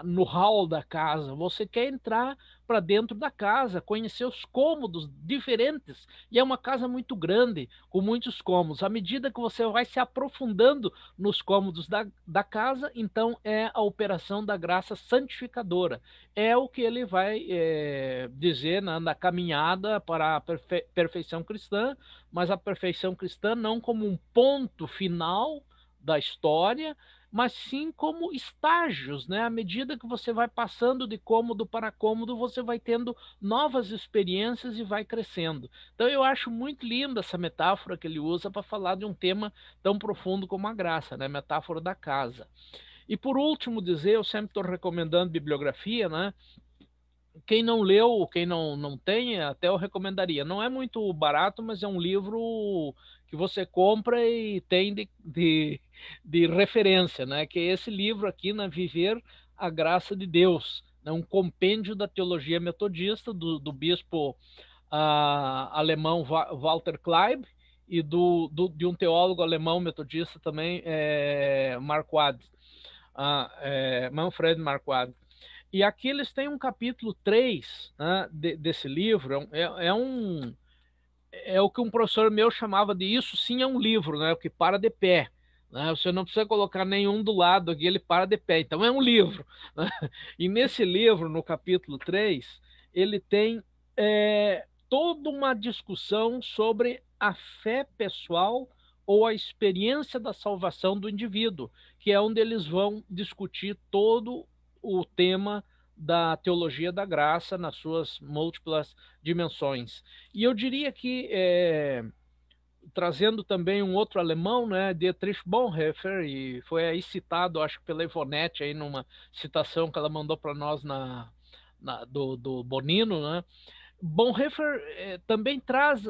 no hall da casa, você quer entrar para dentro da casa, conhecer os cômodos diferentes, e é uma casa muito grande, com muitos cômodos. À medida que você vai se aprofundando nos cômodos da casa, então é a operação da graça santificadora. É o que ele vai dizer na caminhada para a perfeição cristã, mas a perfeição cristã não como um ponto final da história, mas sim como estágios, né? À medida que você vai passando de cômodo para cômodo, você vai tendo novas experiências e vai crescendo. Então eu acho muito linda essa metáfora que ele usa para falar de um tema tão profundo como a graça, né? Metáfora da casa. E por último dizer, eu sempre estou recomendando bibliografia, né? Quem não leu, quem não tem, até eu recomendaria. Não é muito barato, mas é um livro que você compra e tem de referência, né? Que é esse livro aqui, na Viver a Graça de Deus, né? Um compêndio da teologia metodista do bispo alemão Walter Kleib e de um teólogo alemão metodista também, Marquardt, Manfred Marquardt. E aqui eles têm um capítulo 3, né, desse livro, é o que um professor meu chamava de isso sim é um livro, né, o que para de pé. Né, você não precisa colocar nenhum do lado aqui, ele para de pé, então é um livro. Né? E nesse livro, no capítulo 3, ele tem toda uma discussão sobre a fé pessoal ou a experiência da salvação do indivíduo, que é onde eles vão discutir todo o tema da teologia da graça nas suas múltiplas dimensões. E eu diria que, trazendo também um outro alemão, né, Dietrich Bonhoeffer, e foi aí citado, acho que pela Ivonete, aí numa citação que ela mandou para nós do Bonino, né? Bonhoeffer também traz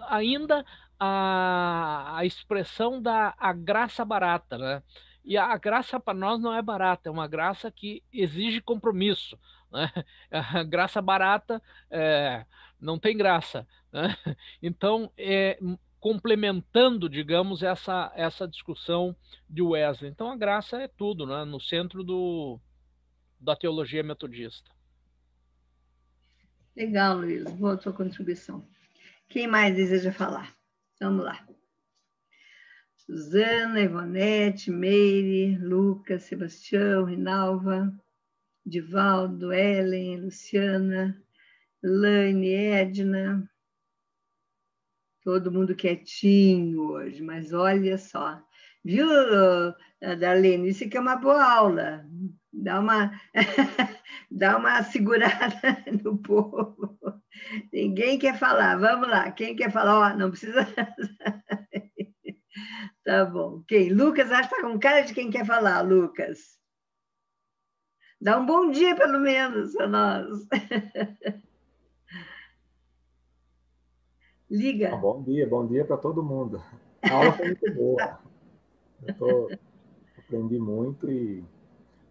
ainda a expressão da graça barata, né? E a graça para nós não é barata, é uma graça que exige compromisso. Né? A graça barata não tem graça. Né? Então, complementando, digamos, essa discussão de Wesley. Então, a graça é tudo, né? No centro da teologia metodista. Legal, Luiz. Boa tua contribuição. Quem mais deseja falar? Vamos lá. Suzana, Ivonete, Meire, Lucas, Sebastião, Rinalva, Divaldo, Ellen, Luciana, Laine, Edna. Todo mundo quietinho hoje, mas olha só. Viu, Darlene? Isso aqui é uma boa aula. Dá uma segurada no povo. Ninguém quer falar. Vamos lá. Quem quer falar? Ó, não precisa... Tá bom. Quem? Lucas, acho que está com cara de quem quer falar, Lucas. Dá um bom dia, pelo menos, para nós. Liga. Bom dia para todo mundo. A aula foi muito boa. Aprendi muito e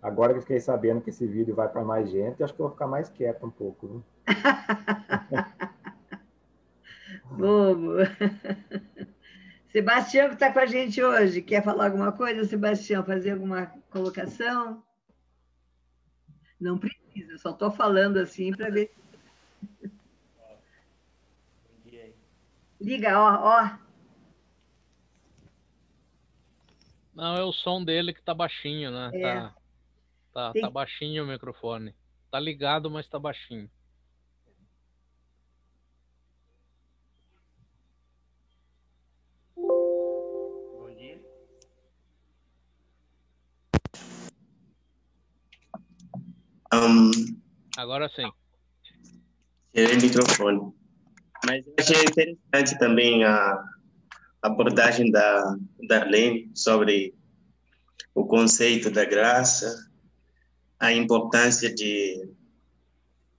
agora que eu fiquei sabendo que esse vídeo vai para mais gente, acho que eu vou ficar mais quieto um pouco. Viu? Bobo. Sebastião, que está com a gente hoje, quer falar alguma coisa, Sebastião? Fazer alguma colocação? Não precisa, só estou falando assim para ver. Liga, ó. Não, é o som dele que tá baixinho, né? É. Tá baixinho o microfone. Tá ligado, mas tá baixinho. Bom dia. Agora sim. Tirei o microfone. Mas eu achei interessante também a abordagem da Darlene sobre o conceito da graça, a importância de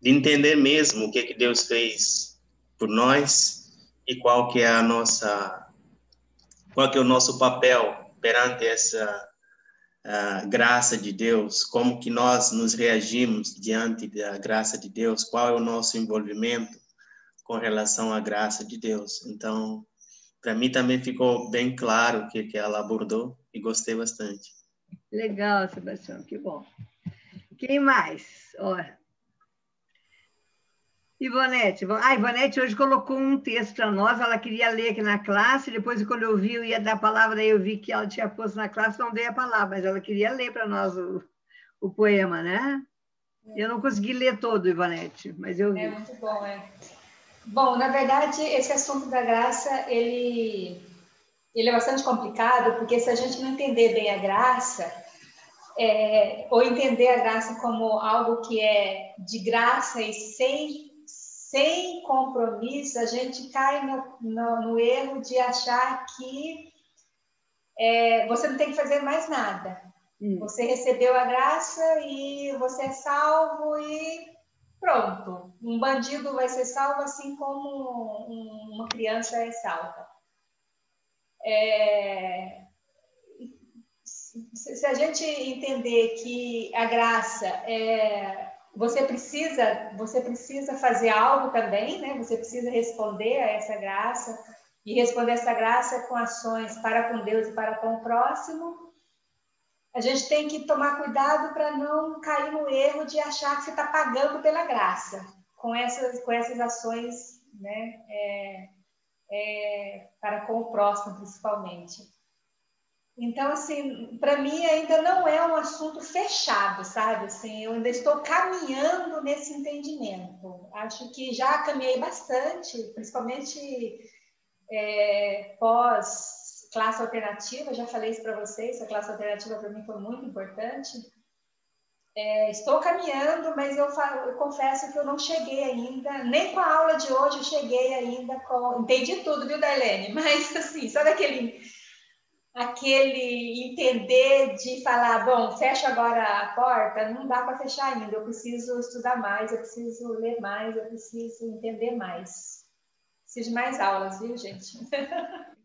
entender mesmo o que Deus fez por nós e qual que é o nosso papel perante essa graça de Deus, como que nós nos reagimos diante da graça de Deus, qual é o nosso envolvimento com relação à graça de Deus. Então, para mim também ficou bem claro o que ela abordou e gostei bastante. Legal, Sebastião, que bom. Quem mais? Ivonete. Ivonete hoje colocou um texto para nós, ela queria ler aqui na classe, depois quando eu vi, eu ia dar a palavra, aí eu vi que ela tinha posto na classe, não dei a palavra, mas ela queria ler para nós o poema, né? Eu não consegui ler todo, Ivonete, mas eu vi. É muito bom, Bom, na verdade, esse assunto da graça, ele é bastante complicado, porque se a gente não entender bem a graça, ou entender a graça como algo que é de graça e sem compromisso, a gente cai no erro de achar que você não tem que fazer mais nada. Você recebeu a graça e você é salvo e pronto. Um bandido vai ser salvo assim como uma criança é salva. Se a gente entender que a graça você precisa fazer algo também, né? Você precisa responder a essa graça e responder essa graça com ações para com Deus e para com o próximo. A gente tem que tomar cuidado para não cair no erro de achar que você está pagando pela graça com essas ações, né? Para com o próximo, principalmente. Então, assim, para mim ainda não é um assunto fechado, sabe? Assim, eu ainda estou caminhando nesse entendimento. Acho que já caminhei bastante, principalmente pós-classe alternativa. Já falei isso para vocês, a classe alternativa para mim foi muito importante. Estou caminhando, mas eu confesso que eu não cheguei ainda, nem com a aula de hoje eu cheguei ainda entendi tudo, viu, Darlene? Mas, assim, sabe aquele entender de falar, bom, fecha agora a porta, não dá para fechar ainda, eu preciso estudar mais, eu preciso ler mais, eu preciso entender mais. Preciso de mais aulas, viu, gente?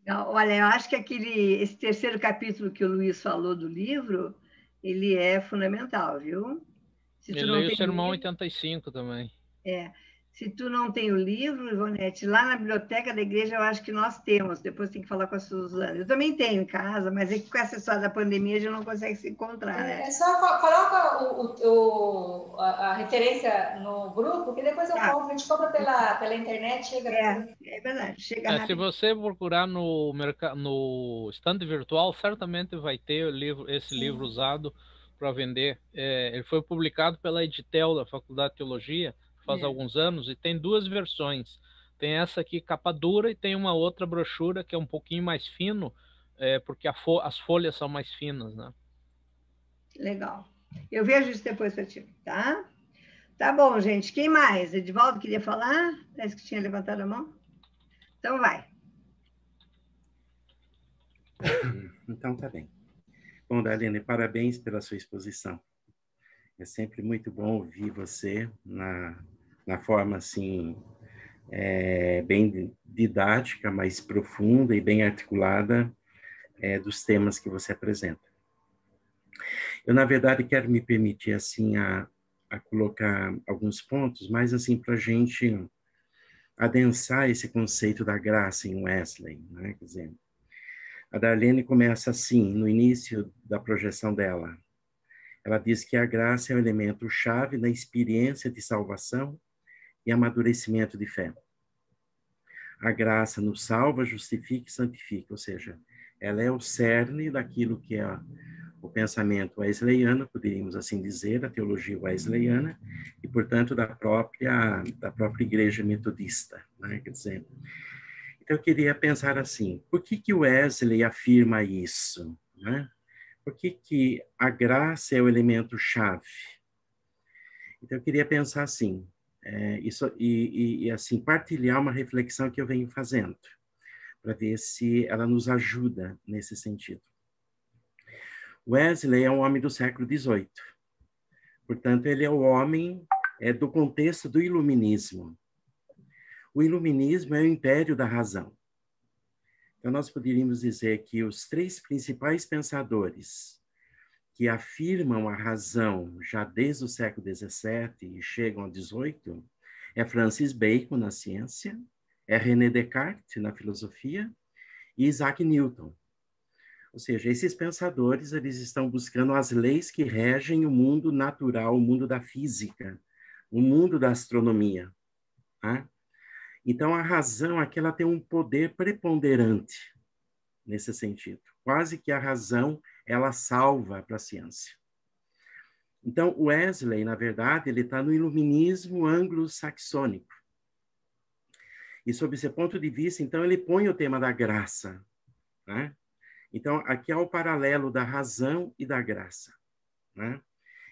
Olha, eu acho que esse terceiro capítulo que o Luiz falou do livro, ele é fundamental, viu? Ele leu o Sermão 85 também. Se tu não tem o livro, Ivonete, lá na biblioteca da igreja eu acho que nós temos, depois tem que falar com a Suzana. Eu também tenho em casa, mas é que com essa história da pandemia a gente não consegue se encontrar, né? Só coloca a referência no grupo, que depois eu compro, a gente compra pela internet, chega... É verdade, chega rápido. Se você procurar no stand virtual, certamente vai ter esse livro usado para vender. Ele foi publicado pela Editel, da Faculdade de Teologia, faz alguns anos, e tem 2 versões. Tem essa aqui, capa dura, e tem uma outra brochura que é um pouquinho mais fino, porque as folhas são mais finas, né? Legal. Eu vejo isso depois para ti, tá? Tá bom, gente. Quem mais? Edivaldo queria falar? Parece que tinha levantado a mão. Então vai. Então tá bem. Bom, Darlene, parabéns pela sua exposição. É sempre muito bom ouvir você na forma assim, bem didática, mas profunda e bem articulada dos temas que você apresenta. Eu, na verdade, quero me permitir assim a colocar alguns pontos, mas assim para a gente adensar esse conceito da graça em Wesley, né? Quer dizer, a Darlene começa assim, no início da projeção dela. Ela diz que a graça é o elemento chave na experiência de salvação e amadurecimento de fé. A graça nos salva, justifica e santifica, ou seja, ela é o cerne daquilo que é o pensamento wesleyano, poderíamos assim dizer, a teologia wesleyana, e, portanto, da própria igreja metodista, né? Quer dizer, então eu queria pensar assim, por que Wesley afirma isso, né? Por que a graça é o elemento chave? Então eu queria pensar assim, assim, partilhar uma reflexão que eu venho fazendo, para ver se ela nos ajuda nesse sentido. Wesley é um homem do século XVIII. Portanto, ele é o homem do contexto do iluminismo. O iluminismo é o império da razão. Então, nós poderíamos dizer que os 3 principais pensadores que afirmam a razão já desde o século XVII e chegam ao XVIII é Francis Bacon, na ciência, é René Descartes, na filosofia, e Isaac Newton. Ou seja, esses pensadores, eles estão buscando as leis que regem o mundo natural, o mundo da física, o mundo da astronomia. Tá? Então, a razão aqui, ela tem um poder preponderante nesse sentido. Quase que a razão, ela salva para a ciência. Então, Wesley, na verdade, ele está no iluminismo anglo-saxônico. E, sob esse ponto de vista, então, ele põe o tema da graça, né? Então, aqui há o paralelo da razão e da graça, né?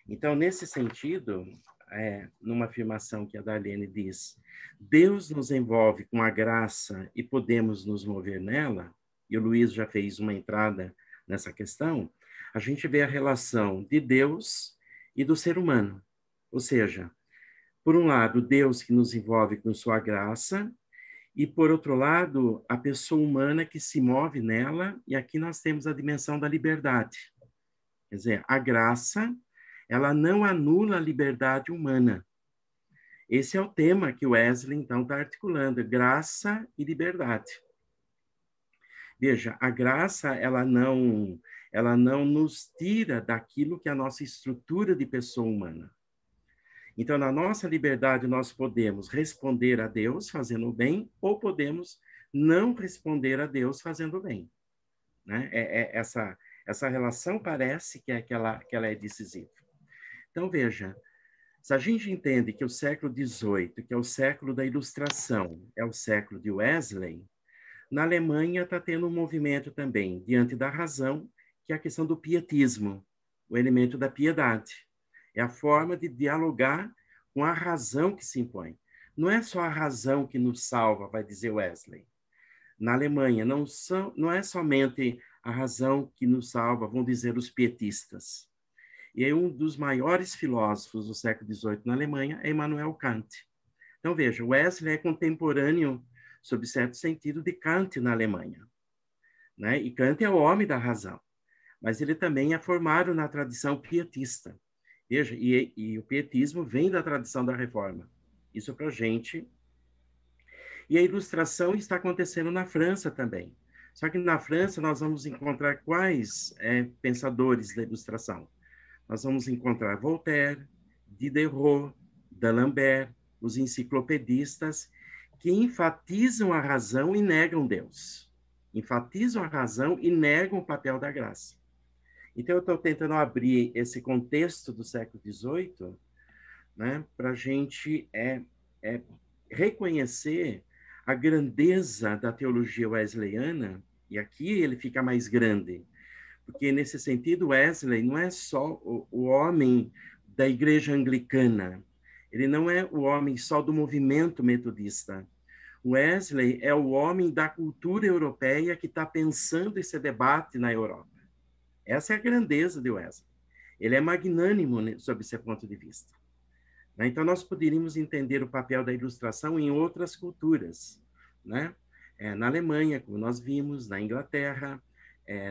Então, nesse sentido, numa afirmação que a Darlene diz, Deus nos envolve com a graça e podemos nos mover nela, e o Luiz já fez uma entrada nessa questão, a gente vê a relação de Deus e do ser humano. Ou seja, por um lado, Deus que nos envolve com sua graça, e, por outro lado, a pessoa humana que se move nela, e aqui nós temos a dimensão da liberdade. Quer dizer, a graça, ela não anula a liberdade humana. Esse é o tema que Wesley, então, está articulando, graça e liberdade. Veja, a graça, ela não nos tira daquilo que é a nossa estrutura de pessoa humana. Então, na nossa liberdade, nós podemos responder a Deus fazendo o bem, ou podemos não responder a Deus fazendo o bem. Né? Essa relação parece que ela é decisiva. Então, veja, se a gente entende que o século XVIII, que é o século da Ilustração, é o século de Wesley, na Alemanha está tendo um movimento também, diante da razão, que é a questão do pietismo, o elemento da piedade. É a forma de dialogar com a razão que se impõe. Não é só a razão que nos salva, vai dizer Wesley. Na Alemanha, não é somente a razão que nos salva, vão dizer os pietistas. E aí, um dos maiores filósofos do século XVIII na Alemanha é Immanuel Kant. Então, veja, Wesley é contemporâneo, sob certo sentido, de Kant na Alemanha. Né? E Kant é o homem da razão. Mas ele também é formado na tradição pietista. Veja, e o pietismo vem da tradição da Reforma. Isso para a gente. E a Ilustração está acontecendo na França também. Só que na França nós vamos encontrar quais pensadores da Ilustração? Nós vamos encontrar Voltaire, Diderot, D'Alembert, os enciclopedistas, que enfatizam a razão e negam Deus. Enfatizam a razão e negam o papel da graça. Então, eu estou tentando abrir esse contexto do século XVIII, né, para a gente reconhecer a grandeza da teologia wesleyana, e aqui ele fica mais grande, porque, nesse sentido, Wesley não é só o homem da igreja anglicana, ele não é o homem só do movimento metodista. Wesley é o homem da cultura europeia que está pensando esse debate na Europa. Essa é a grandeza de Wesley. Ele é magnânimo, né, sob esse ponto de vista. Então, nós poderíamos entender o papel da ilustração em outras culturas, né? Na Alemanha, como nós vimos, na Inglaterra,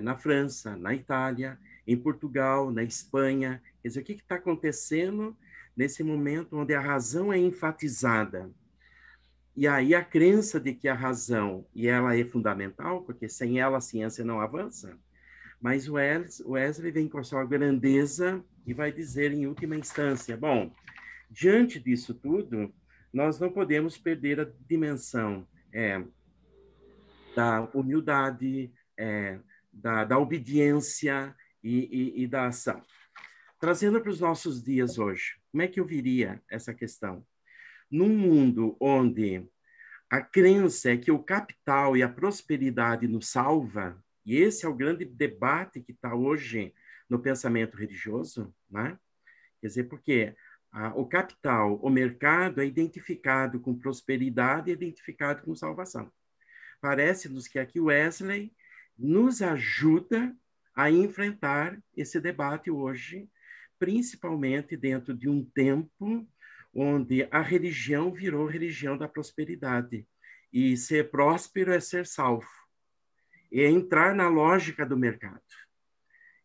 na França, na Itália, em Portugal, na Espanha. Quer dizer, o que está acontecendo nesse momento onde a razão é enfatizada? E aí a crença de que a razão, e ela é fundamental, porque sem ela a ciência não avança, mas o Wesley vem com a sua grandeza e vai dizer, em última instância, bom, diante disso tudo, nós não podemos perder a dimensão da humildade, da obediência e da ação. Trazendo para os nossos dias hoje, como é que eu viria essa questão? Num mundo onde a crença é que o capital e a prosperidade nos salva, e esse é o grande debate que está hoje no pensamento religioso, né? Quer dizer, porque o capital, o mercado é identificado com prosperidade e identificado com salvação. Parece-nos que aqui Wesley nos ajuda a enfrentar esse debate hoje, principalmente dentro de um tempo onde a religião virou religião da prosperidade. E ser próspero é ser salvo. É entrar na lógica do mercado.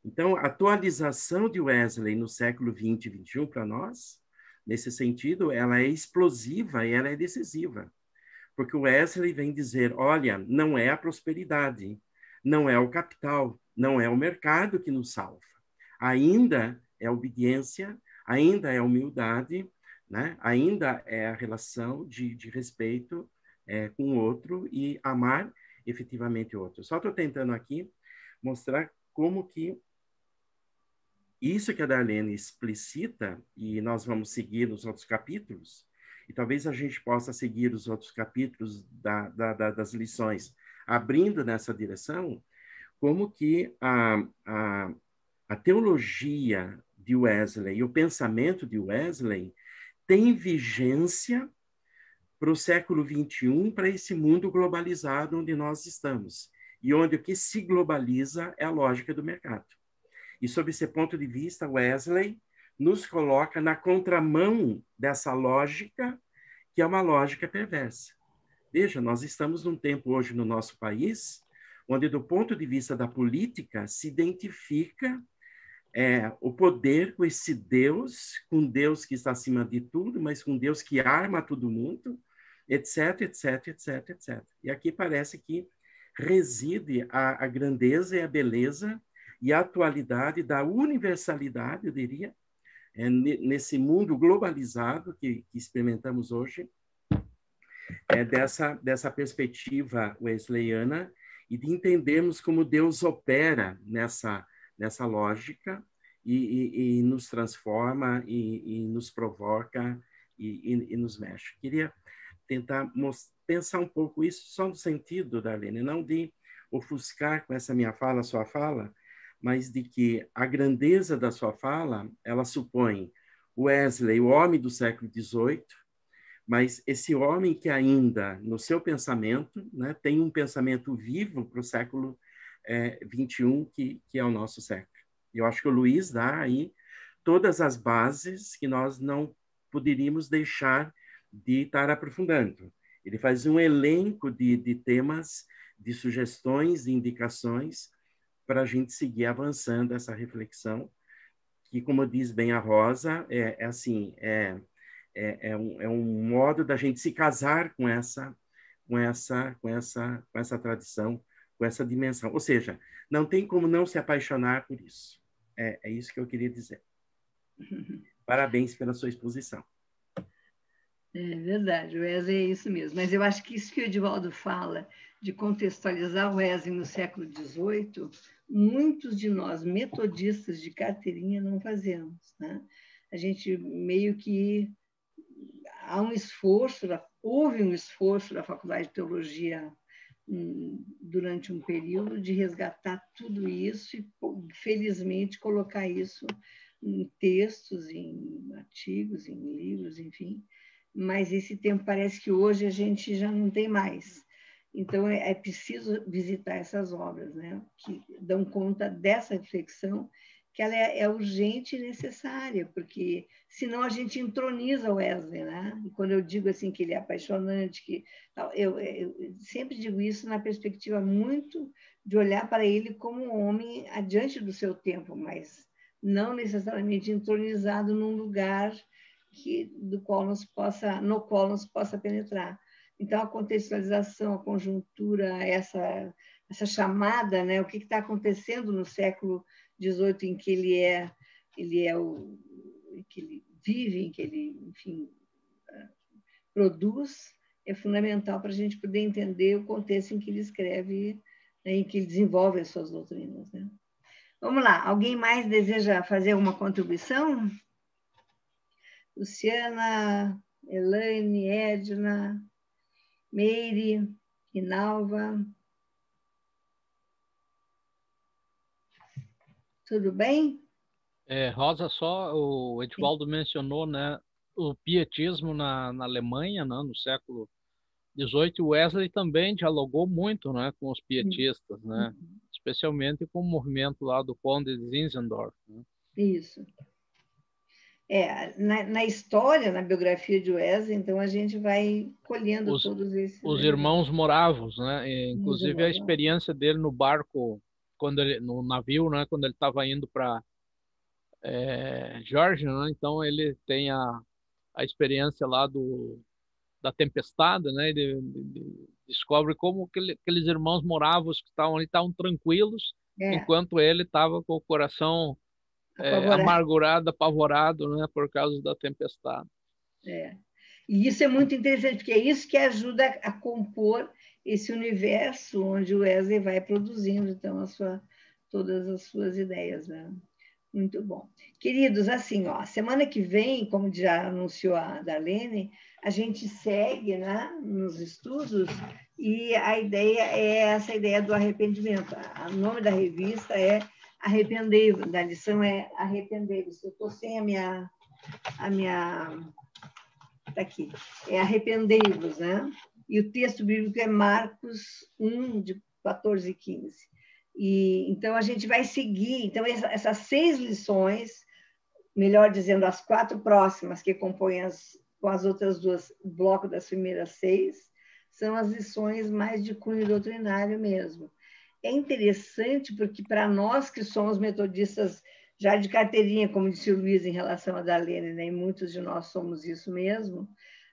Então, a atualização de Wesley no século XX e XXI, para nós, nesse sentido, ela é explosiva e ela é decisiva. Porque o Wesley vem dizer, olha, não é a prosperidade, não é o capital, não é o mercado que nos salva. Ainda é a obediência, ainda é a humildade, né? Ainda é a relação de respeito com o outro e amar efetivamente o outro. Só estou tentando aqui mostrar como que isso que a Darlene explicita, e nós vamos seguir nos outros capítulos, e talvez a gente possa seguir os outros capítulos das lições, abrindo nessa direção, como que a teologia de Wesley e o pensamento de Wesley tem vigência para o século XXI, para esse mundo globalizado onde nós estamos, e onde o que se globaliza é a lógica do mercado. E, sob esse ponto de vista, Wesley nos coloca na contramão dessa lógica, que é uma lógica perversa. Veja, nós estamos num tempo hoje no nosso país, onde, do ponto de vista da política, se identifica o poder com esse Deus, com Deus que está acima de tudo, mas com Deus que arma todo mundo, etc, etc, etc, etc. E aqui parece que reside a grandeza e a beleza e a atualidade da universalidade, eu diria, nesse mundo globalizado que experimentamos hoje, dessa perspectiva wesleyana e de entendermos como Deus opera nessa lógica e nos transforma e nos provoca e nos mexe. Queria tentar pensar um pouco isso só no sentido, Darlene, não de ofuscar com essa minha fala, sua fala, mas de que a grandeza da sua fala, ela supõe Wesley, o homem do século XVIII, mas esse homem que ainda, no seu pensamento, né, tem um pensamento vivo para o século XXI, que é o nosso século. Eu acho que o Luiz dá aí todas as bases que nós não poderíamos deixar de estar aprofundando. Ele faz um elenco de temas, de sugestões, de indicações, para a gente seguir avançando essa reflexão, que, como diz bem a Rosa, é um modo da gente se casar com essa tradição, com essa dimensão. Ou seja, não tem como não se apaixonar por isso. É isso que eu queria dizer. Parabéns pela sua exposição. É verdade, o Wesley é isso mesmo. Mas eu acho que isso que o Edivaldo fala, de contextualizar o Wesley no século XVIII, muitos de nós, metodistas de carteirinha, não fazemos, né? A gente meio que há um esforço, houve um esforço da Faculdade de Teologia durante um período de resgatar tudo isso e, felizmente, colocar isso em textos, em artigos, em livros, enfim. Mas esse tempo parece que hoje a gente já não tem mais. Então, é preciso visitar essas obras, né, que dão conta dessa reflexão, que ela é urgente e necessária, porque senão a gente entroniza o Wesley, né? E quando eu digo assim que ele é apaixonante, que eu sempre digo isso na perspectiva muito de olhar para ele como um homem adiante do seu tempo, mas não necessariamente entronizado num lugar no qual nos possa penetrar. Então, a contextualização, a conjuntura, essa chamada, né? O que está acontecendo no século XVIII, em que ele vive, em que ele, enfim, produz, é fundamental para a gente poder entender o contexto em que ele escreve, né, em que ele desenvolve as suas doutrinas, né? Vamos lá, alguém mais deseja fazer alguma contribuição? Luciana, Elaine, Edna, Meire, Rinalva. Tudo bem? Rosa, só o Edivaldo mencionou, né, o pietismo na Alemanha, né, no século XVIII. O Wesley também dialogou muito, né, com os pietistas, né, especialmente com o movimento lá do Conde de Zinzendorf, né? Isso. Na história, na biografia de Wesley, então a gente vai colhendo todos esses... Os irmãos moravos, né? E, inclusive a experiência dele no barco, no navio, né? Quando ele estava indo para Geórgia, né? Então ele tem a experiência lá da tempestade, né? Descobre como aqueles irmãos moravos que estavam ali estavam tranquilos, enquanto ele estava com o coração amargurado, apavorado, né? Por causa da tempestade. E isso é muito interessante, porque é isso que ajuda a compor esse universo onde o Wesley vai produzindo, então, todas as suas ideias, né? Muito bom. Queridos, assim, ó, semana que vem, como já anunciou a Darlene, a gente segue, né, nos estudos, e a ideia é essa ideia do arrependimento. O nome da revista é Arrependei-vos, da lição é Arrependei-vos. Eu estou sem a minha tá aqui, é Arrependei-vos, né? E o texto bíblico é Marcos 1, de 14 e 15. E, então, a gente vai seguir. Então, essas 6 lições, melhor dizendo, as 4 próximas, que compõem com as outras 2, o bloco das primeiras 6, são as lições mais de cunho doutrinário mesmo. É interessante porque, para nós que somos metodistas já de carteirinha, como disse o Luiz em relação a Darlene, né? E muitos de nós somos isso mesmo,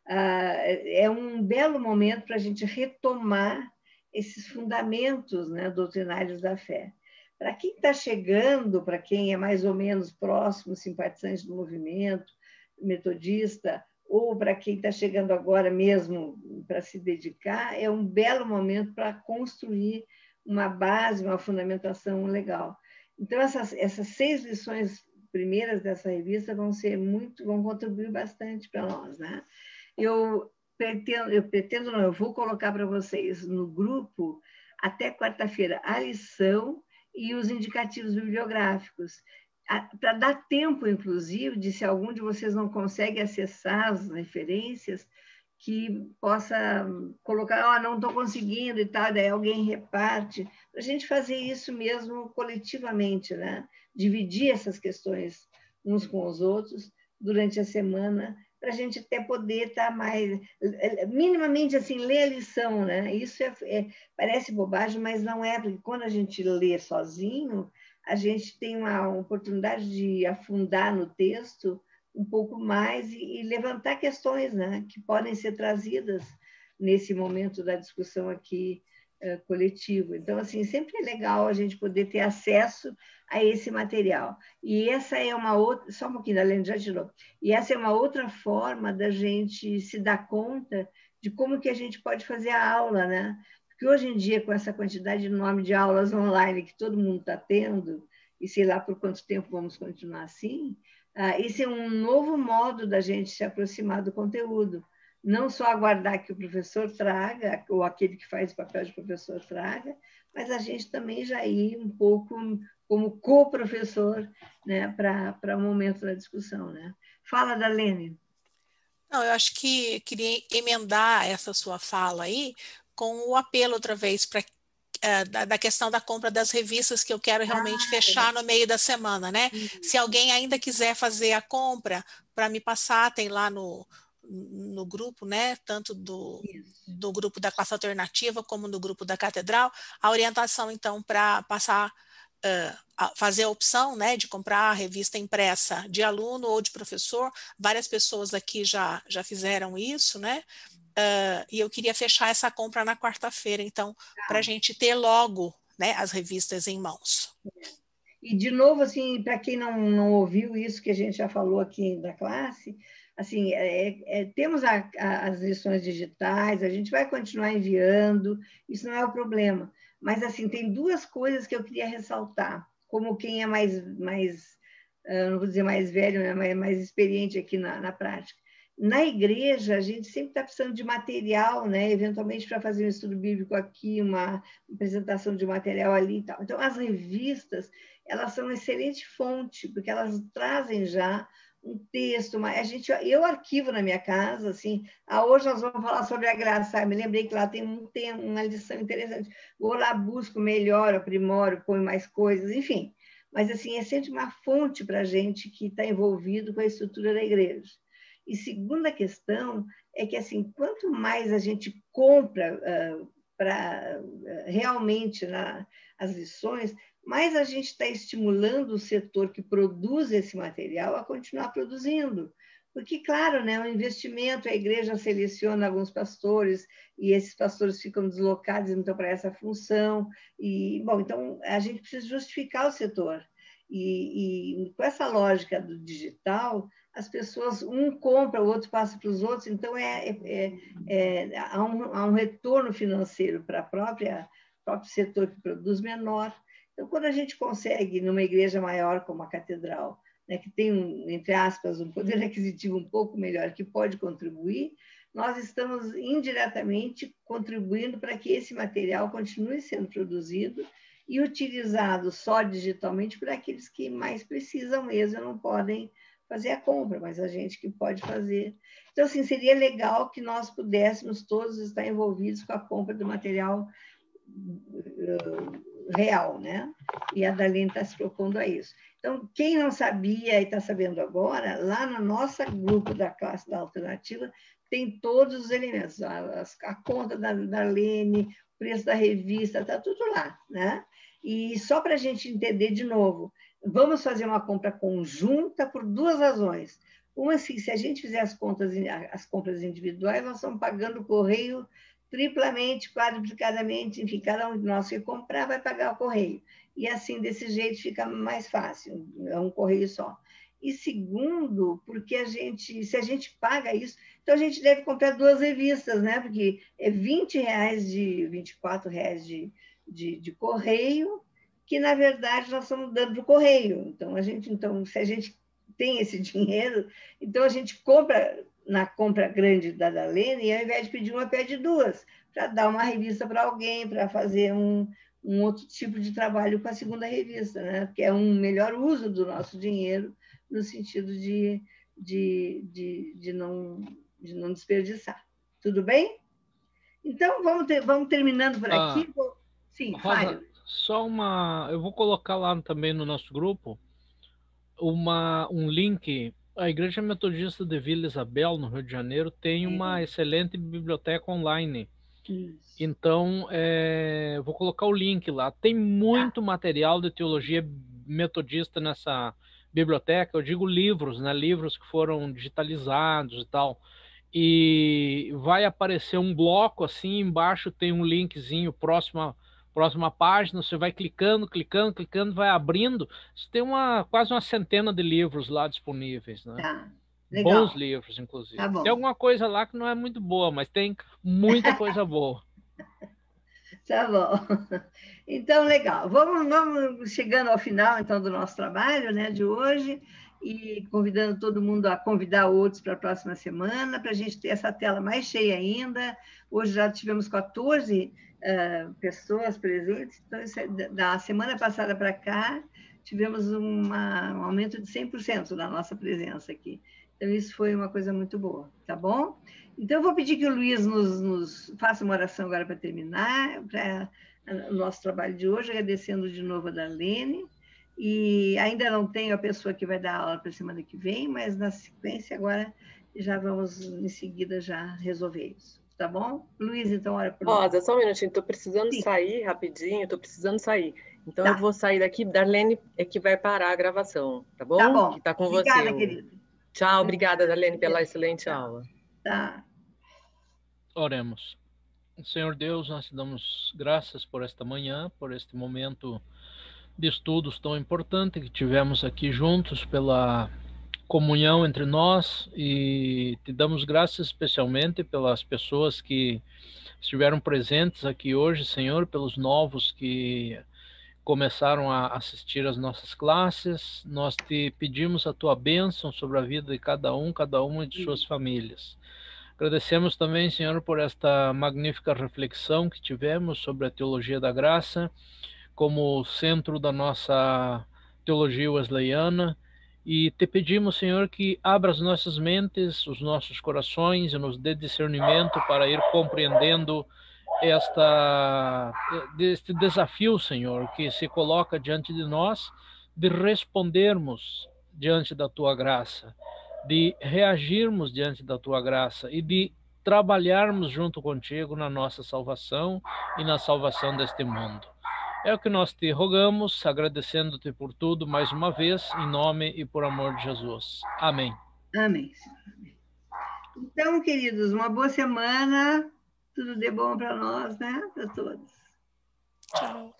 é um belo momento para a gente retomar esses fundamentos, né, doutrinários da fé. Para quem está chegando, para quem é mais ou menos próximo, simpatizante do movimento metodista, ou para quem está chegando agora mesmo para se dedicar, é um belo momento para construir uma base, uma fundamentação legal. Então, essas 6 lições primeiras dessa revista vão contribuir bastante para nós, né? Eu vou colocar para vocês no grupo, até quarta-feira, a lição e os indicativos bibliográficos, para dar tempo, inclusive, de se algum de vocês não consegue acessar as referências, que possa colocar, não estou conseguindo e tal, daí alguém reparte, para a gente fazer isso mesmo coletivamente, né? Dividir essas questões uns com os outros durante a semana, para a gente até poder estar mais, minimamente assim, ler a lição, né? Isso parece bobagem, mas não é, porque quando a gente lê sozinho, a gente tem uma oportunidade de afundar no texto um pouco mais e levantar questões, né, que podem ser trazidas nesse momento da discussão aqui coletivo. Então, assim, sempre é legal a gente poder ter acesso a esse material. E essa é uma outra... Só um pouquinho, Alene, já tirou. E essa é uma outra forma da gente se dar conta de como que a gente pode fazer a aula, né? Porque hoje em dia, com essa quantidade enorme de aulas online que todo mundo está tendo, e sei lá por quanto tempo vamos continuar assim, esse é um novo modo da gente se aproximar do conteúdo. Não só aguardar que o professor traga, ou aquele que faz o papel de professor traga, mas a gente também já ir um pouco como co-professor, né, para o momento da discussão, né? Fala, Darlene. Não, eu acho que queria emendar essa sua fala aí com o apelo outra vez para da questão da compra das revistas, que eu quero realmente fechar no meio da semana, né? Se alguém ainda quiser fazer a compra, para me passar, tem lá no grupo, né? Tanto do grupo da classe alternativa como no grupo da catedral, a orientação, então, para passar, fazer a opção, né, de comprar a revista impressa de aluno ou de professor. Várias pessoas aqui já fizeram isso, né? E eu queria fechar essa compra na quarta-feira, então, para a gente ter logo, né, as revistas em mãos. E, de novo, assim, para quem não ouviu isso que a gente já falou aqui da classe, assim, temos as lições digitais, a gente vai continuar enviando, isso não é o problema. Mas, assim, tem duas coisas que eu queria ressaltar, como quem é mais não vou dizer mais velho, né, mais experiente aqui na prática. Na igreja, a gente sempre está precisando de material, né? Eventualmente para fazer um estudo bíblico aqui, uma apresentação de material ali e tal. Então, as revistas, elas são uma excelente fonte, porque elas trazem já um texto. Eu arquivo na minha casa, assim, hoje nós vamos falar sobre a graça, me lembrei que lá tem uma lição interessante. Vou lá, busco, melhoro, aprimoro, ponho mais coisas, enfim. Mas, assim, é sempre uma fonte para a gente que está envolvido com a estrutura da igreja. E segunda questão é que, assim, quanto mais a gente compra realmente as lições, mais a gente está estimulando o setor que produz esse material a continuar produzindo. Porque, claro, né, o investimento, a igreja seleciona alguns pastores e esses pastores ficam deslocados, então, para essa função. Bom, então, a gente precisa justificar o setor. E com essa lógica do digital, as pessoas, um compra, o outro passa para os outros, então há um retorno financeiro para o próprio setor que produz menor. Então, quando a gente consegue, numa igreja maior como a catedral, né, que tem, entre aspas, um poder aquisitivo um pouco melhor, que pode contribuir, nós estamos indiretamente contribuindo para que esse material continue sendo produzido e utilizado só digitalmente por aqueles que mais precisam mesmo, não podem fazer a compra, mas a gente que pode fazer. Então, assim, seria legal que nós pudéssemos todos estar envolvidos com a compra do material real, né? E a Darlene está se propondo a isso. Então, quem não sabia e está sabendo agora, lá no nosso grupo da classe da alternativa, tem todos os elementos, a conta da Darlene, o preço da revista, está tudo lá, né? E só para a gente entender de novo, vamos fazer uma compra conjunta por duas razões. Uma, assim, se a gente fizer as compras individuais, nós estamos pagando o correio triplamente, quadruplicadamente, enfim, cada um de nós que comprar vai pagar o correio. E assim, desse jeito, fica mais fácil, é um correio só. E segundo, porque se a gente paga isso, então a gente deve comprar duas revistas, né? Porque é R$20, R$24 de correio, que, na verdade, nós estamos dando para o correio. Então, se a gente tem esse dinheiro, então a gente compra na compra grande da Darlene, e ao invés de pedir uma, pede duas, para dar uma revista para alguém, para fazer um outro tipo de trabalho com a segunda revista, né? Que é um melhor uso do nosso dinheiro, no sentido de não desperdiçar. Tudo bem? Então, vamos terminando por aqui. Sim, Rosa, só eu vou colocar lá também no nosso grupo um link. A Igreja Metodista de Vila Isabel, no Rio de Janeiro, tem uma excelente biblioteca online. Isso. Então, eu vou colocar o link lá. Tem muito material de teologia metodista nessa biblioteca. Eu digo livros, né? Livros que foram digitalizados e tal. E vai aparecer um bloco assim, embaixo tem um linkzinho, próxima página, você vai clicando, vai abrindo. Você tem quase uma centena de livros lá disponíveis, né? Tá. Legal. Bons livros, inclusive. Tá bom. Tem alguma coisa lá que não é muito boa, mas tem muita coisa boa. Tá bom. Então, legal. Vamos chegando ao final, então, do nosso trabalho, né, de hoje, e convidando todo mundo a convidar outros para a próxima semana, para a gente ter essa tela mais cheia ainda. Hoje já tivemos 14 pessoas presentes, então, da semana passada para cá, tivemos um aumento de 100% na nossa presença aqui. Então, isso foi uma coisa muito boa, tá bom? Então, eu vou pedir que o Luiz nos faça uma oração agora para terminar, para o nosso trabalho de hoje, agradecendo de novo a Darlene. E ainda não tenho a pessoa que vai dar aula para a semana que vem, mas na sequência agora já vamos, em seguida, já resolver isso. Tá bom? Luiz, então, ora por nós. Rosa, só um minutinho, estou precisando sair rapidinho, estou precisando sair. Então, eu vou sair daqui, Darlene é que vai parar a gravação, tá bom? Tá bom. Que tá com Obrigada, você. querida. Tchau, obrigada, Darlene, pela excelente aula. Tá. Oremos. Senhor Deus, nós te damos graças por esta manhã, por este momento de estudos tão importante que tivemos aqui juntos, pela comunhão entre nós, e te damos graças especialmente pelas pessoas que estiveram presentes aqui hoje, Senhor, pelos novos que começaram a assistir às nossas classes. Nós te pedimos a tua bênção sobre a vida de cada uma de suas famílias. Agradecemos também, Senhor, por esta magnífica reflexão que tivemos sobre a teologia da graça como centro da nossa teologia wesleyana, e te pedimos, Senhor, que abra as nossas mentes, os nossos corações e nos dê discernimento para ir compreendendo este desafio, Senhor, que se coloca diante de nós, de respondermos diante da tua graça, de reagirmos diante da tua graça e de trabalharmos junto contigo na nossa salvação e na salvação deste mundo. É o que nós te rogamos, agradecendo-te por tudo mais uma vez, em nome e por amor de Jesus. Amém. Amém. Então, queridos, uma boa semana. Tudo de bom para nós, né? Para todos. Tchau.